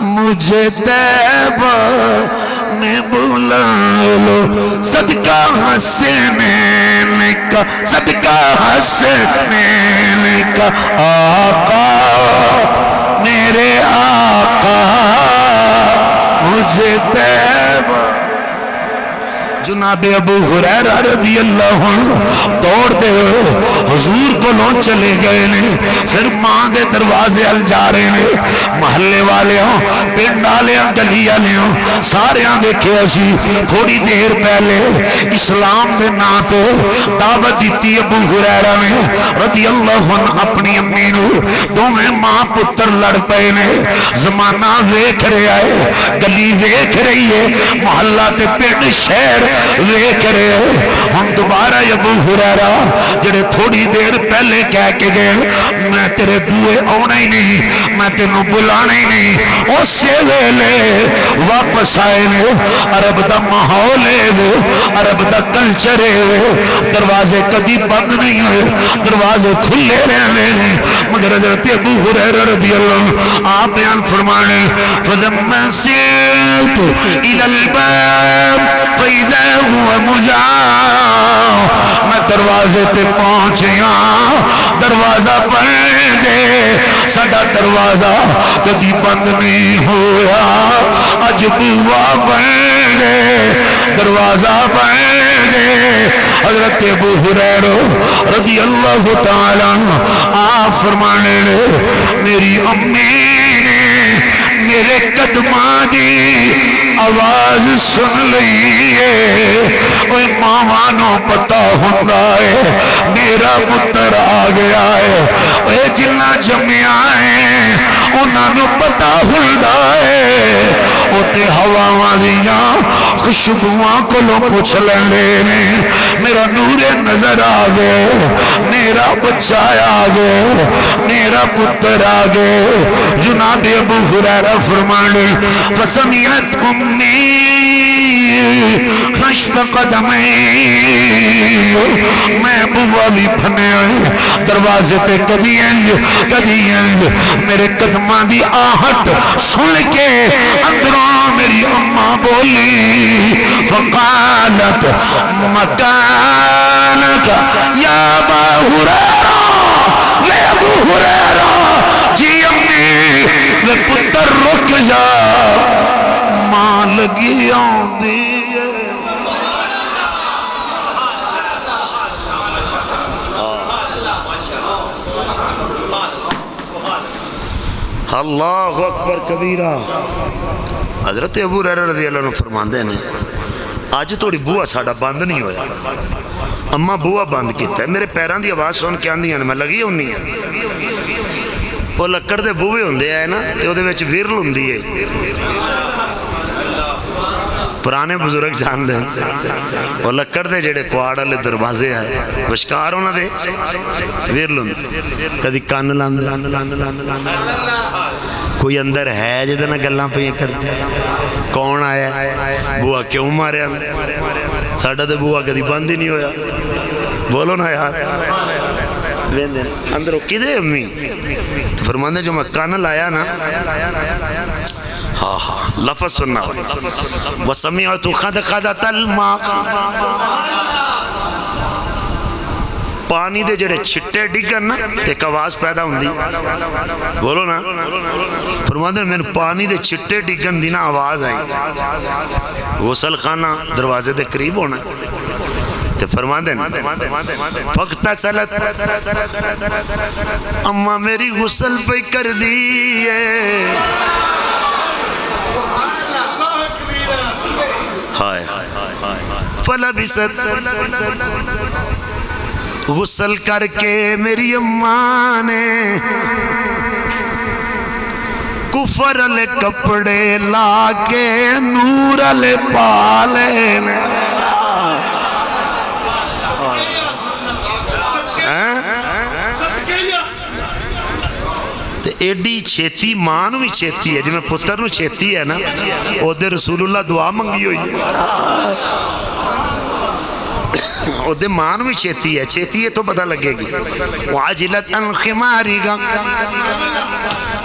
مجھے طیبہ انہیں بلا لو صدقہ حسنین کا صدقہ حسنین کا آقا میرے آقا مجھے طیبہ جناب ابو ہریرہ رضی اللہ عنہ دوڑتے ہوئے حضور کو لون چلے گئے نے پھر ماں دے دروازے ال جا رہے نے محلے والے ہوں پنڈ والے ہوں گلی والے ہوں سارے ہوں دیکھے اسی تھوڑی دیر پہلے اسلام دے نا تے دعوت دیتی ابو ہریرہ نے رضی اللہ عنہ اپنی امی نو دوویں ماں پتر لڑ پئے نے زمانہ ویکھ رہا ہے گلی ویکھ رہی ہے محلہ تے پنڈ شہر ویکھ رہے ہم دوبارہ ابو ہریرہ جڑے تھوڑی دیر پہلے کہہ کے گئے میں تیرے بوئے آنا ہی نہیں میں تینوں بلانا ہی نہیں اسی ویلے واپس آئے نے عرب دا ماحول ہے عرب دا کلچر ہے دروازے کدی بند نہیں ہوئے دروازے کھلے رہنے نے مگر حضرت ابو ہریرہ رضی اللہ آپ بیان فرمانے فَلَمَّا سِرْتُ إِلَى الْبَابِ فَإِذَا ہوا مجاؤ میں دروازے تے پہنچیا دروازہ بند ہے ساڈا دروازہ کدی بند نہیں ہویا اج بوا بند ہے دروازہ بند ہے حضرت ابو ہریرہ رضی اللہ تعالیٰ عنہ آپ فرمانے نے میری امی نے میرے قدماں دی آواز سن لئی ہے اوہ ماوانوں پتہ ہوندہ ہے میرا پتر آ گیا ہے اوہ جنہ جمعہ ہے انہوں پتہ ہوندہ ہے اوتے ہوا دیاں خوشبواں کو لو پوچھ لینے میرا نور نظر آ گئے میرا بچہ آ گئے میرا پتر آ گئے جناب ابو ہریرہ فرمانے فسمیت امی خشف قدمی میں بوا بھی پھنے آئے دروازے پہ کبھی انج میرے قدمہ دی آہٹ سن کے اندروں میری اماں بولی فقالت مکانک یا ابا ہریرہ وے ابو ہریرہ جی امی وے پتر رک جا ماں لگی آندی ہے اللہ اکبر کبیرہ حضرت ابو ہریرہ رضی اللہ عنہ فرماندے نے آج توڑی بوہ ساڑا بند نہیں ہویا اما بوہ بند کیتا ہے میرے پیران دی آواز سن کے آندی ہیں میں لگی ہونی ہے وہ لکڑ دے بوہے ہوندے آئے نا تے وہ دے ویچ ویرل ہوندی ہے پرانے بزرگ جان دیں وہ لکڑ دے جڑے کوارڈ لے دروازے آئے وشکار ہونا دے ویرل ہوندے کدی کان لاند کوئی اندر ہے جدنا گلاں پہ یہ کرتے کون آیا بوا کیوں ماریا ساڑھا دے بوا کدی بند ہی نہیں ہویا بولو نا یار اندر اکی دے امی تو فرماندے جو میں کان لایا نا ہاں ہاں لفظ سننا وَسَمِعْتُ خَدْخَدَةَ الْمَاءِ پانی دے جڑے چھٹے ڈگن نا ایک آواز پیدا ہوندی بولو نا فرماندے میں پانی دے چھٹے ڈگن دی نا آواز آئی غسل خانہ دروازے دے قریب ہونا تے فرماندے فقط سلت اما میری غسل پہ کر دیئے ہائے فلبست غسل کر کے میری اماں نے کفر علی کپڑے لا کے نور علی پالے نے ایڈی چھیتی ماں نو بھی چھیتی ہے جو میں پتر نو چھیتی ہے نا او دے رسول اللہ دعا منگی ہوئی ہے ਉਹਦੇ ਮਾਂ ਨੂੰ ਵੀ ਛੇਤੀ ਹੈ ਤੋਂ ਪਤਾ ਲੱਗੇਗੀ ਵਾਜਿਲਤ ਅਨ ਖਿਮਾਰੀ ਗਾ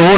2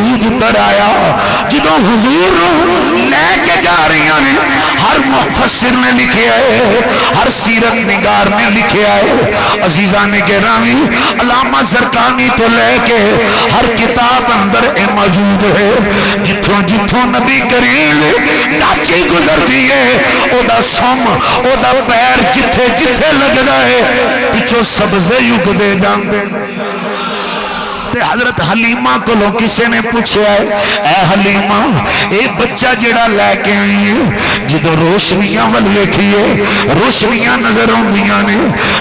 وجود پر آیا جدو حضور لے کے جا رہی ہیں ہر مفسر نے لکھے آئے ہر سیرت نگار نے لکھے آئے عزیزان گرامی علامہ زرقانی تو لے کے ہر کتاب اندر موجود ہے جتھوں جتھوں نبی کریم ڈاچی گزر دیئے او دا سم او دا پیر جتھے جتھے لگ رہے پچھو سبزے یوگ دے جاندے تے حضرت حلیمہ کو لوگ کسے نے پوچھے آئے اے حلیمہ اے بچہ جڑا لے کے آئی ہے جدو روشنیاں والے کیے روشنیاں نظر ہوندیاں نے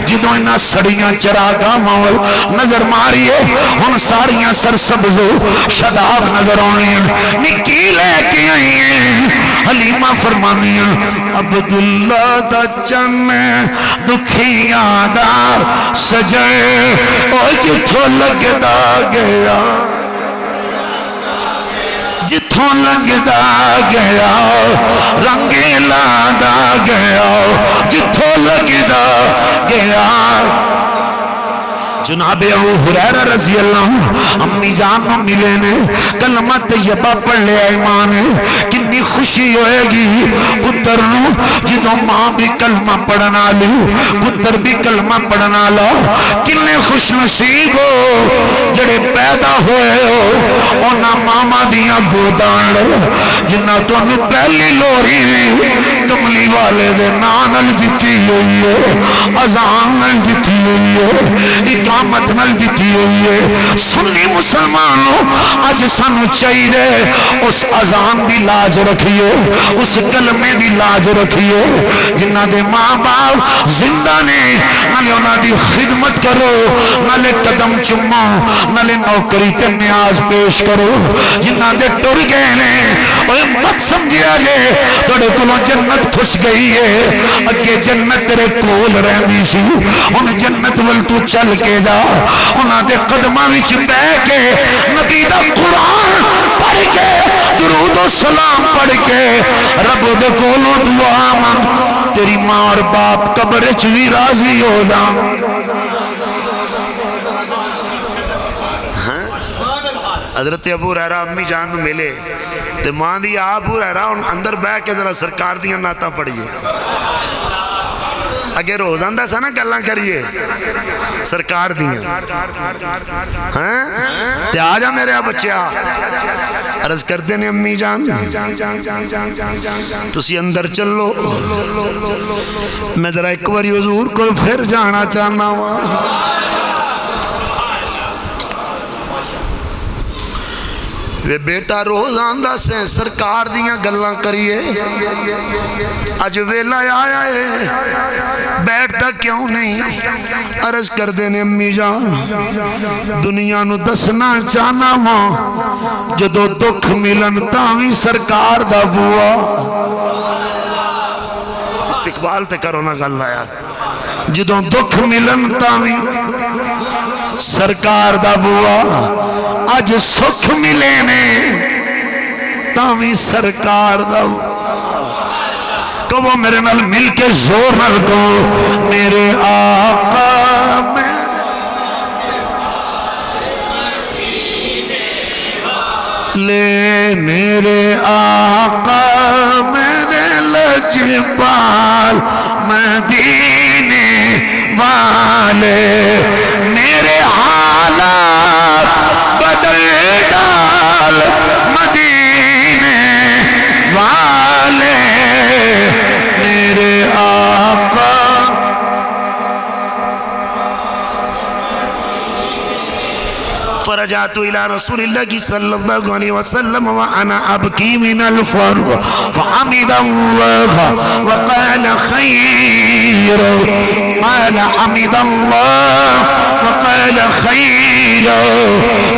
جدو انہاں سڑیاں چراغاں مول نظر ماریے ہن ساریاں سرسبزو شداب نظر ہونیاں نکی لے کے آئی ہیں حلیمہ فرمانیاں عبداللہ دا چن دکھیاں دا سجائے او جتھو لگدا گیا جتھوں لگدا گیا رنگیلا دا گیا جتھوں لگدا گیا جناب ابو ہریرہ رضی اللہ امی جان میں ملے نے کلمہ طیبہ پڑھ لے ایمان کنی خوشی ہوئے گی پتر نو جدو ماں بھی کلمہ پڑھنا لی پتر بھی کلمہ پڑھنا لا کنے خوش نصیب ہو جڑے پیدا ہوئے ہو اونا ماما دیاں گودان لے جنہ تو انہوں پہلی لوری کملی والے دے نانل دیتی ہوئی ہے ازان نل دیتی ہوئی ہے اقامت نل دیتی ہوئی ہے سنی مسلمانوں آج سانو چاہیے اس ازان دی لاج رکھیے اس کلمے دی لاج رکھیے جنہ دے ماں باپ زندہ نے نلے انہاں دی خدمت کرو نلے قدم چمو نلے نوکری تے نیاز پیش کرو جنہ دے ٹر گئے نے اوہ مت سمجھیا گئے توڑے کلوں جنت خوش گئی ہے اگے جنت تیرے کول رہنی سی ان جنت ول تو چل کے جا انہاں دے قدمہ وچ بے کے نبی دا قرآن پڑھ کے درود و سلام پڑھ کے رب دے کولوں دعا مانگ تیری ماں اور باپ قبر چوی راضی ہو جاؤں حضرت ابو ہریرہ امی جان ملے تے ماں دی ابو ہریرہ اندر بہ کے ذرا سرکار دیاں نعتاں پڑھیے اگے روزان دا سا نا گلاں کریے سرکار دیاں تے آجا میرے بچیا عرض کرتے نے امی جان تسی اندر چلو میں ذرا ایک باری حضور کو پھر جانا چاہنا ہوا وے بیٹا روزان دا سے سرکار دیاں گلاں کریے آج ویلا آیا ہے بیٹھتا کیوں نہیں عرض کر دینے امی جان دنیا نو دسنا چاہنا ماں جدو دکھ ملن تاوی سرکار دا بوا استقبال تے کرو نا گل آیا جدو دکھ ملن تاوی سرکار دا بوا آج سکھ ملے نے تاوی سرکار دا کہو میرے نال مل کے زور نال کو میرے آقا میں لے میرے آقا میرے لجپال مدینے والے میرے حالات بدل ڈال مدینے والے میرے آقا فرجعت الى رسول الله صلى الله عليه وسلم وانا ابكي من الفرح فحمد الله وقال خير قال حمد الله وقال خير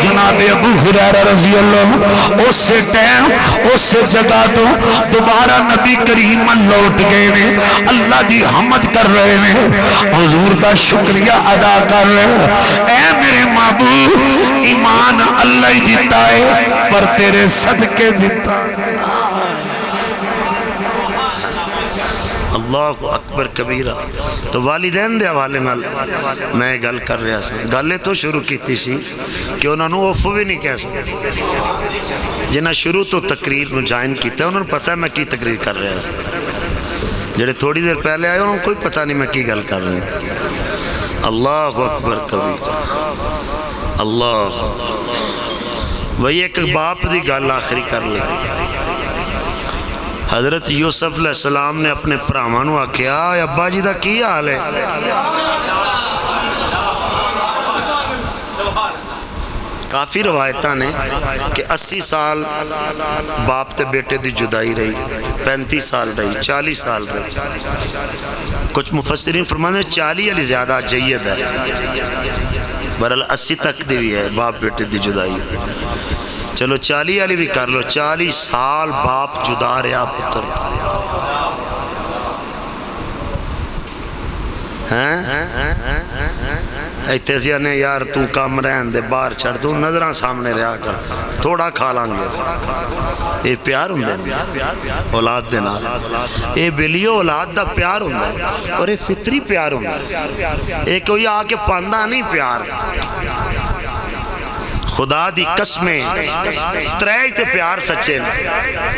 جناب ابو ہریرہ رضی اللہ اس ٹائم اس جگہ تو دوبارہ نبی کریم لوٹ گئے نے اللہ دی حمد کر رہے نے حضور کا شکریہ ادا کر رہے اے میرے محبوب ایمان اللہ ہی دیتا ہے پر تیرے صدقے دیتا ہے اللہ اکبر کبیرہ. تو والدین دے حوالے نال میں گل کر رہا سا. گل تو شروع کیتی سی کہ انہوں نے اوف بھی نہیں کہہ سکتے. جنہیں شروع تو تقریر نو جوائن کیتا انہوں نے پتہ ہے میں کی تقریر کر رہا سا. جڑے تھوڑی دیر پہلے آئے انہوں نے کوئی پتہ نہیں میں کی گل کر رہا. اللہ اکبر کبیرہ. اللہ وہی ایک باپ دی گل آخری کر لے. حضرت یوسف علیہ السلام نے اپنے پراواں نو آکھیا ابا جی دا کی حال ہے؟ کافی روایتاں نے کہ 80 سال باپ تے بیٹے دی جدائی رہی، 35 سال رہی، 40 سال رہی. کچھ مفسرین فرماتے ہیں 40 علی زیادہ جید ہے، بہرحال 80 تک دی بھی ہے باپ بیٹے دی جدائی. چلو 40 علی بھی کر لو. 40 سال باپ جدا رہا پتر. ایتے سی آنے یار تو کام رہن دے باہر چھڑ تو نظران سامنے رہا کر تھوڑا کھا لانگے. اے پیار ہوں دے اولاد دینا. اے بلیو اولاد دا پیار ہوں دے اور اے فطری پیار ہوں دے. اے کوئی آکے پاندہ نہیں پیار. خدا دی قسمیں ترے تے پیار سچے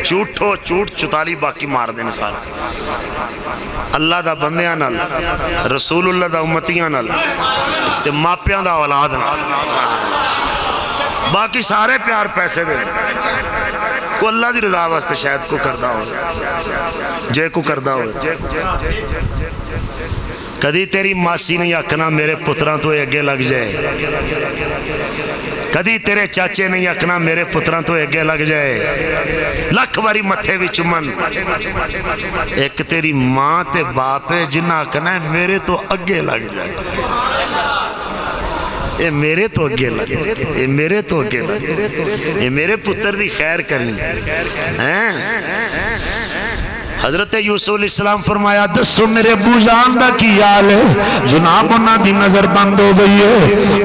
جھوٹو جھوٹ چتالی باقی مار دینے سارا. اللہ دا بندیاں نال، رسول اللہ دا امتیاں نال تے ماپیاں دا اولاد نال، باقی سارے پیار پیسے دے. کو اللہ دی رضا واسطے شاید کو کردہ ہو جے کو کردہ ہو. کدی تیری ماسی نہیں آکھنا میرے پتران تو اگے لگ جائے، کدی تیرے چاچے نہیں آکھنا میرے پتران تو اگے لگ جائے. لکھ باری متھے بھی چمن. ایک تیری ماں تے باپ ہے جنہ آکھنا ہے میرے تو اگے لگ جائے. اے میرے تو اگے لگ جائے، اے میرے تو اگے لگ جائے، اے میرے پتر دی خیر کرنی. حضرت یوسف علیہ السلام فرمایا دسو میرے ابو جان دا کی حال ہے؟ جناب انہاں دی نظر بند ہو گئی ہے،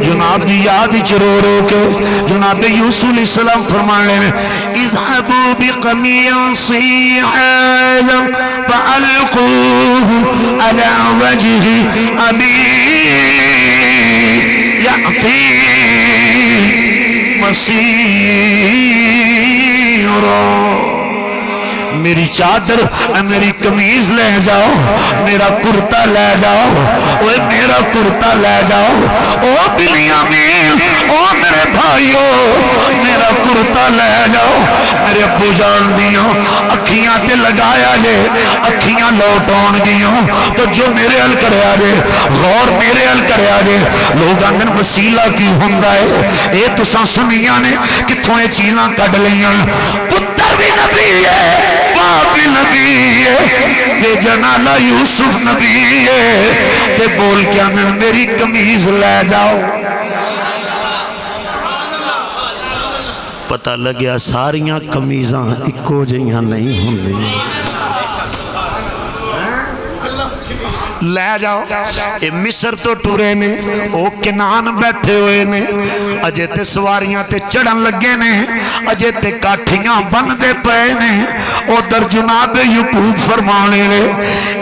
جناب دی یاد ہی رو رو کے جناب یوسف علیہ السلام فرمانے میں اذهبوا بقميصي هذا فألقوه على وجه أبي يأتي بصيرا. میری چادر میری قمیض لے جاؤ، میرا کرتا لے جاؤ، اوے میرا کرتا لے جاؤ. او بنیامین، او میرے بھائیو میرا کرتا لے جاؤ. میرے ابو جان دیاں اکھیاں تے لگایا جے، اکھیاں لوٹون دیاں تو جو میرے حل کریا جے غور میرے حل کریا جے. لوگ آنگن وسیلہ کی ہوندہ ہے اے تو سنسنیاں نے کتھوں اے چیزاں کڑ لیاں. پتر بھی نبی ہے، باپ بھی نبی ہے، تے جنالہ یوسف نبی ہے، تے بول کیا میں میری قمیض لے جاؤ. پتہ لگیا ساریاں قمیضاں اکو جیاں نہیں ہوندی. لے جاؤ. اے مصر تو ٹورے نے، او کنان بیٹھے ہوئے نے، اجے تے سواریاں تے چڑھن لگے نے، اجے تے کاٹھیاں بن دے پئے نے. او در جناب یعقوب فرمانے نے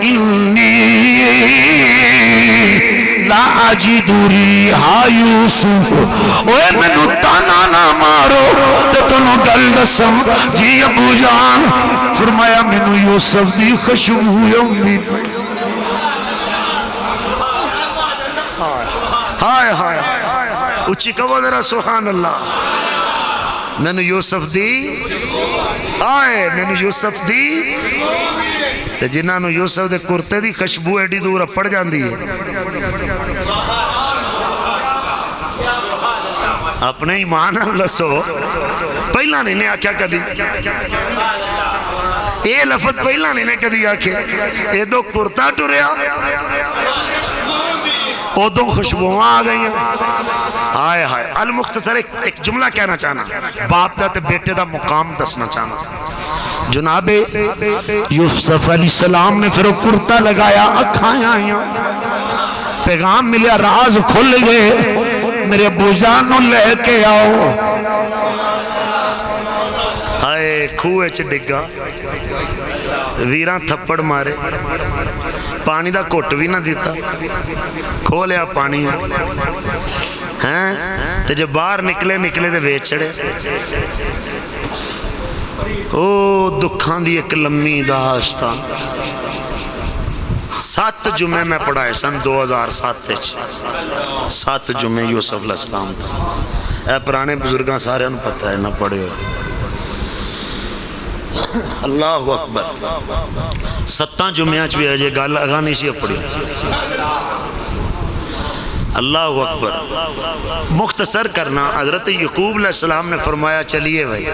انی لا اجد ریحا یوسف. اوے مینو تانا نہ مارو تے تانوں گل دساں جی ابو جان. فرمایا مینو یوسف دی خوشبو آوندی. ہائے ہائے اچھی کہو ذرا سبحان اللہ. مینو یوسف دی آئے مینو یوسف دی تے جنہاں نو یوسف دے کرتے دی خوشبو ایڈی دور پڑ جاندی ہے. اپنے ایمان لسو پہلا نہیں نے آکھیا کدی اے لفظ پہلا نہیں نے کدی آکھے اے دو کرتا ٹریا او دو خوشبوہاں آ گئی ہیں. آئے ہائے المختصر ایک جملہ کہنا چاہنا باپ دا تے بیٹے دا مقام دسنا چاہنا. جناب یوسف علیہ السلام نے پھر کرتا لگایا، اکھائیں آئیاں، پیغام ملیا، راز کھل گئے. میرے ابو جان نو لے کے آؤ. ہائے کھوے چ ڈگا ویراں تھپڑ مارے پانی دا گھٹ بھی نہ دیتا کھو لیا پانی ہیں تے جب باہر نکلے تے ویچ چڑے او دکھاں دی ایک لمبی داستان 7 جمعے میں پڑھائے سن 2007 7 جمعے یوسف علیہ السلام تھا اے پرانے بزرگاں سارے انہوں پتہ ہے نہ پڑھے ہو اللہ اکبر 7 جمعہ بھی ہے یہ گال اگاں نہیں سی پڑھی اللہ اکبر مختصر کرنا حضرت یعقوب علیہ السلام نے فرمایا چلیے بھائی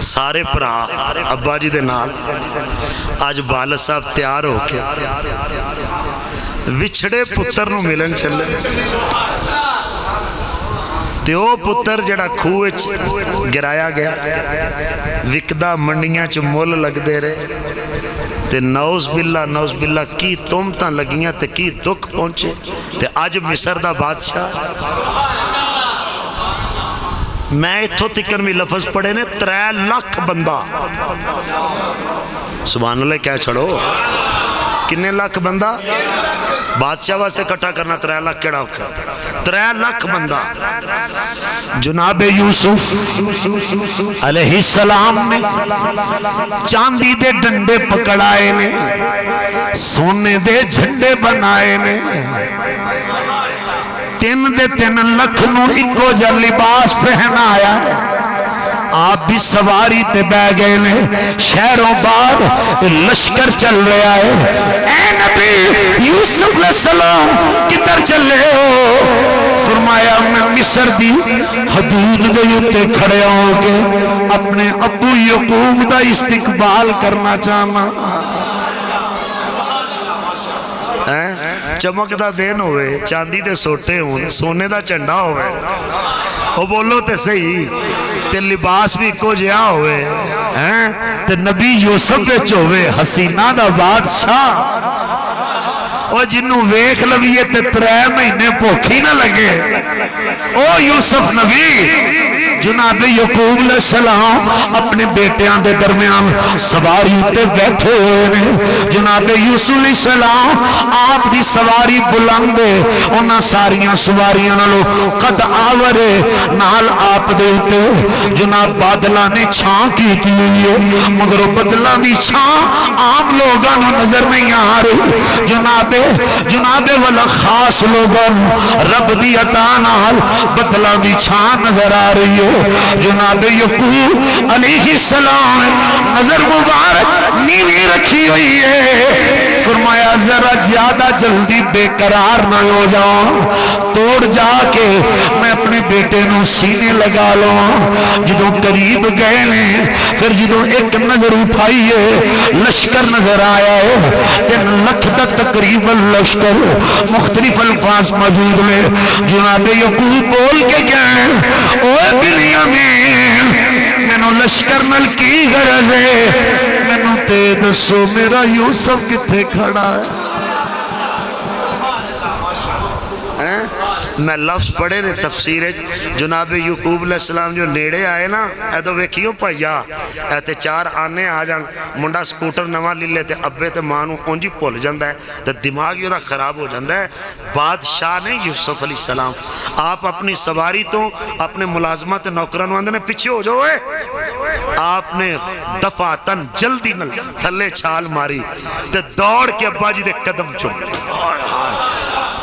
سارے پرا ابا جی دے نال آج والد صاحب تیار ہو کے وچھڑے پتر نو ملن چلے تے او پتر جڑا کھوے گرایا گیا وکدہ منڈیاں چ مول لگ دے رہے تے نوز باللہ کی تومتاں لگیاں تے کی دکھ پہنچے تے آج مصر دا بادشاہ میں اتھو تکر میں لفظ پڑھے نے 3 لاکھ بندہ سبحان اللہ کیا چھڑو کنے لاکھ بندہ بادشاہ واسطے کٹا کرنا 3 لاکھ کیڑا ہوکا 3 لاکھ بندہ جناب یوسف علیہ السلام نے چاندی دے ڈنڈے پکڑائے نے سونے دے جھنڈے بنائے نے 3 لکھ نو ایکو جا لباس پہنایا آپ بھی سواری تے بہ گئے نے شہروں بعد لشکر چل رہا ہے اے نبی یوسف علیہ السلام کدھر چلے ہو فرمایا میں مصر دی حدود دے اتے کھڑے ہو کے اپنے ابو یعقوب دا استقبال کرنا چاہنا چمک دا دین ہوئے چاندی دے سوٹے ہوں سونے دا چنڈا ہوئے وہ بولو تے صحیح تے لباس بھی کو جیا ہوئے تے نبی یوسف وچ ہوئے حسینہ دا بادشاہ او جنوں ویکھ لویے تے 3 مہینے بھوکھی نہ لگے او یوسف نبی جناب یعقوب علیہ السلام اپنے بیٹیاں دے درمیان سواری تے بیٹھے ہوئے نے جناب یوسف علیہ السلام آپ دی سواری بلندے انہاں ساریاں سواریاں نالو قد آورے نال آپ دے اتے جناب بادلہ نے چھاں کی ہوئی ہے مگر بدلہ دی چھاں عام لوگاں نظر نہیں آ رہی جناب والا خاص لوگاں رب دی عطا نال بدلہ دی چھاں نظر آ رہی ہے جناب یعقوب علیہ السلام نظر مبارک نیوی رکھی ہوئی ہے فرمایا ذرا زیادہ جلدی بے قرار نہ ہو جاؤں توڑ جا کے میں اپنے بیٹے نو سینے لگا لوں جدوں قریب گئے نے پھر جدوں ایک نظر اٹھائیے لشکر نظر آیا ہے 3 لکھ تک تقریبا لشکر مختلف الفاظ موجود میں جناب یعقوب بول کے کہنے اوے بنیامین مینوں لشکر نال کی غرض ہے مینوں تے دسو میرا یوسف کتھے کھڑا ہے میں لفظ پڑھے نے تفسیر جناب یعقوب علیہ السلام جو نیڑے آئے نا اے تو ویکھیو پایا اے تے 4 آنے آ جان منڈا سکوٹر نواں لے لے تے ابے تے ماں نو اونجی بھول جاندا ہے تے دماغ یودا خراب ہو جاندا ہے بادشاہ نے یوسف علیہ السلام آپ اپنی سواری تو اپنے ملازمت نوکراں نو آندے نے پیچھے ہو جاؤ آپ نے دفعتاً جلدی نل تھلے چھال ماری تے دوڑ کے ابا جی دے قدم چوم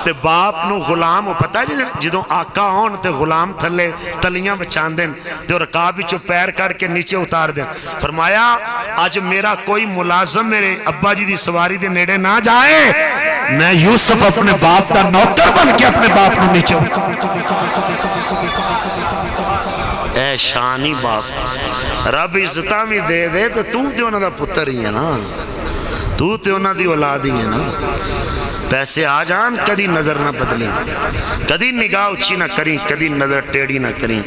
تے باپ نو غلام ہو پتہ ہے جدوں آقا ہون تے غلام تھلے تلیاں بچان دیں تے رکاب چو پیر کر کے نیچے اتار دیں فرمایا آج میرا کوئی ملازم میرے ابا جی دی سواری دے نیڑے نہ جائے میں یوسف اپنے باپ دا نوکر بن کے اپنے باپ نو نیچے اے شانی باپ رب عزتہ میں دے دے تو تے انہاں دا پتر ہی ہے نا تے انہاں دی اولاد ہی ہے نا پیسے آ جان کدی نظر نہ بدلیں کدی نگاہ اچھی نہ کریں کدی نظر ٹیڑی نہ کریں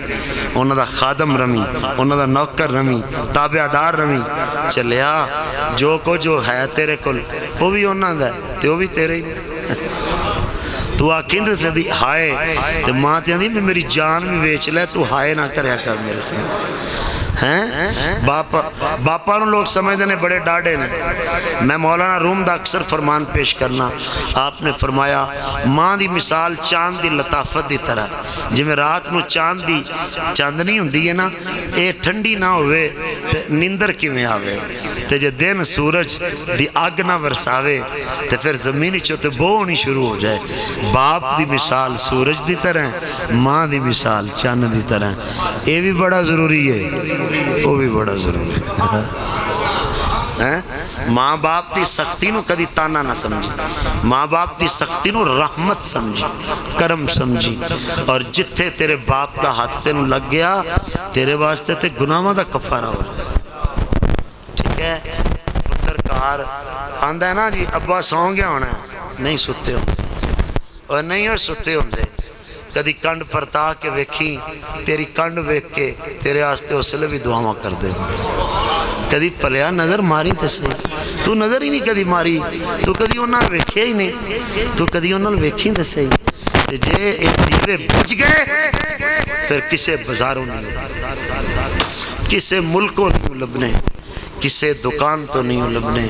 انہاں دا خادم رمی انہاں دا نوکر رمی تابعدار رمی چلیا جو کو جو ہے تیرے کل وہ بھی انہاں دا ہے تے وہ بھی تیرے ہی تو آکھیں دے سے دی ہائے تے ماں تے آندھی میں میری جان بھی بیچ لے تو ہائے نہ کریا کر میرے سے ہیں باپا نو لوگ سمجھتے ہیں بڑے ڈاڑے نے. میں مولانا روم دا اکثر فرمان پیش کرنا. آپ نے فرمایا ماں دی مثال چاند دی لطافت دی طرح. جی میں رات نو چاندنی ہوندی ہے نا, اے ٹھنڈی نہ ہوئے تے نیندر کیویں آوے, تے جے دن سورج دی آگ نہ برساوے تے پھر زمین چوتے بو ہونی شروع ہو جائے. باپ دی مثال سورج دی طرح, ماں دی مثال چاند دی طرح. اے بھی بڑا ضروری ہے, وہ بھی بڑا ضروری ہے. ماں باپ دی سختی نو کدی تانا نہ سمجھی, ماں باپ دی سختی نو رحمت سمجھی, کرم سمجھی. اور جتھے تیرے باپ دا ہاتھ تینو لگ گیا تیرے واسطے تے گناہاں دا کفارہ ہو جائے. ٹھیک ہے. پتر کار آندا ہے نا جی ابا سو گیا ہونا ہے, نہیں ستے ہوندے, اور نہیں اور ستے ہوندے. کدی کنڈ پرتا کے ویکھی, تیری کنڈ ویکھ کے تیرے واسطے اس لیے بھی دعاواں کر دے. کدی پلیا نظر ماری تے صحیح, تو نظر ہی نہیں کدی ماری, تو کدی انہاں ویکھیا ہی نہیں, تو کدی انہاں ویکھی تے صحیح. تے جے ایک دیوے بج گئے پھر کسے بازاروں نہیں, کسے ملکوں نہیں لبنے, کسے دکان تو نہیں لبنے.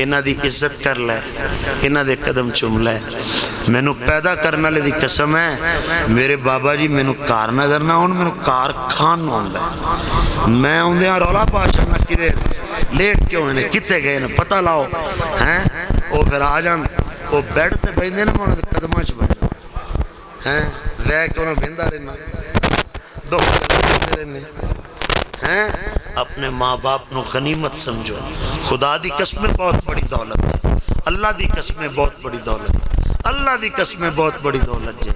انہاں دی عزت کر لے, انہاں دے قدم چوم لے. مینوں پیدا کرنے والے دی قسم ہے, میرے بابا جی مینوں کار نظر نہ آن, مینوں کار کھان نہ آندا ہے. میں آندے رولا پا چھڑنا کدے لیٹ کیوں ہیں, کتے گئے نا پتہ لاؤ ہیں. وہ پھر آ جان, وہ بیڈ تے بیندے نا, میں انہاں دے قدماں چ بیٹھ ہیں, وے کے انہاں بہندا رہنا, دو رہنے ہیں. اپنے ماں باپ نو غنیمت سمجھو. خدا دی قسمیں بہت بڑی دولت, اللہ دی قسمیں بہت بڑی دولت, اللہ دی قسمیں بہت بڑی دولت. جے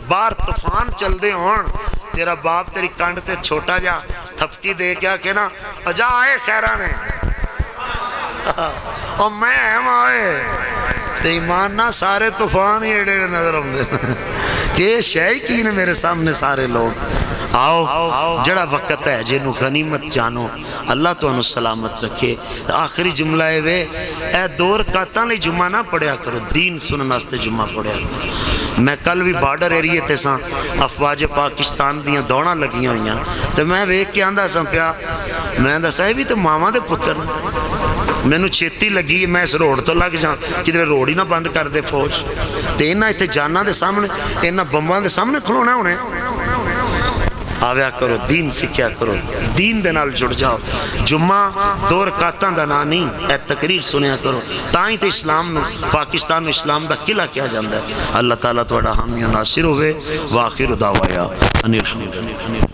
باہر طوفان چل دے ہون, تیرا باپ تیری کانڈ تے چھوٹا جا تھپکی دے کیا کہنا اجا آئے خیرانے اور میں اہم آئے, تے ایمان نہ سارے طوفان ہی ایڈے نظر آمدے کہ شے کی نے میرے سامنے سارے لوگ. آؤ جڑا وقت ہے جنو غنیمت جانو, اللہ تو انہوں سلامت رکھے. آخری جملہ ہے وے, اے دو رکعتاں لئی جمعہ نہ پڑھیا کرو, دین سنن واسطے جمعہ پڑھیا کرو. میں کل بھی بارڈر ایریے تے ساں, افواج پاکستان دیاں دوڑاں لگیاں ہوئیاں, تے میں ویکھ کے آندا ساں پیا, میں دسا بھی تے ماواں دے پتر. مینوں چھیتی لگی میں اس روڈ تو لگ جاں, کدھر روڈ ہی نہ بند کر دے فوج. تے انہاں ایتھے جاناں دے سامنے, انہاں بمباں دے سامنے کھلونا ہونے. آویا کرو, دین سکھیا کرو, دین دے نال جڑ جاؤ. جمعہ دو رکعتاں دا نا نہیں, اے تقریر سنیا کرو. تائیں تے اسلام نو, پاکستان نو اسلام دا قلعہ کیا جاندا ہے. اللہ تعالیٰ تہاڈا حامی و ناصر ہوئے. وآخر دعوایا ان الحمدللہ.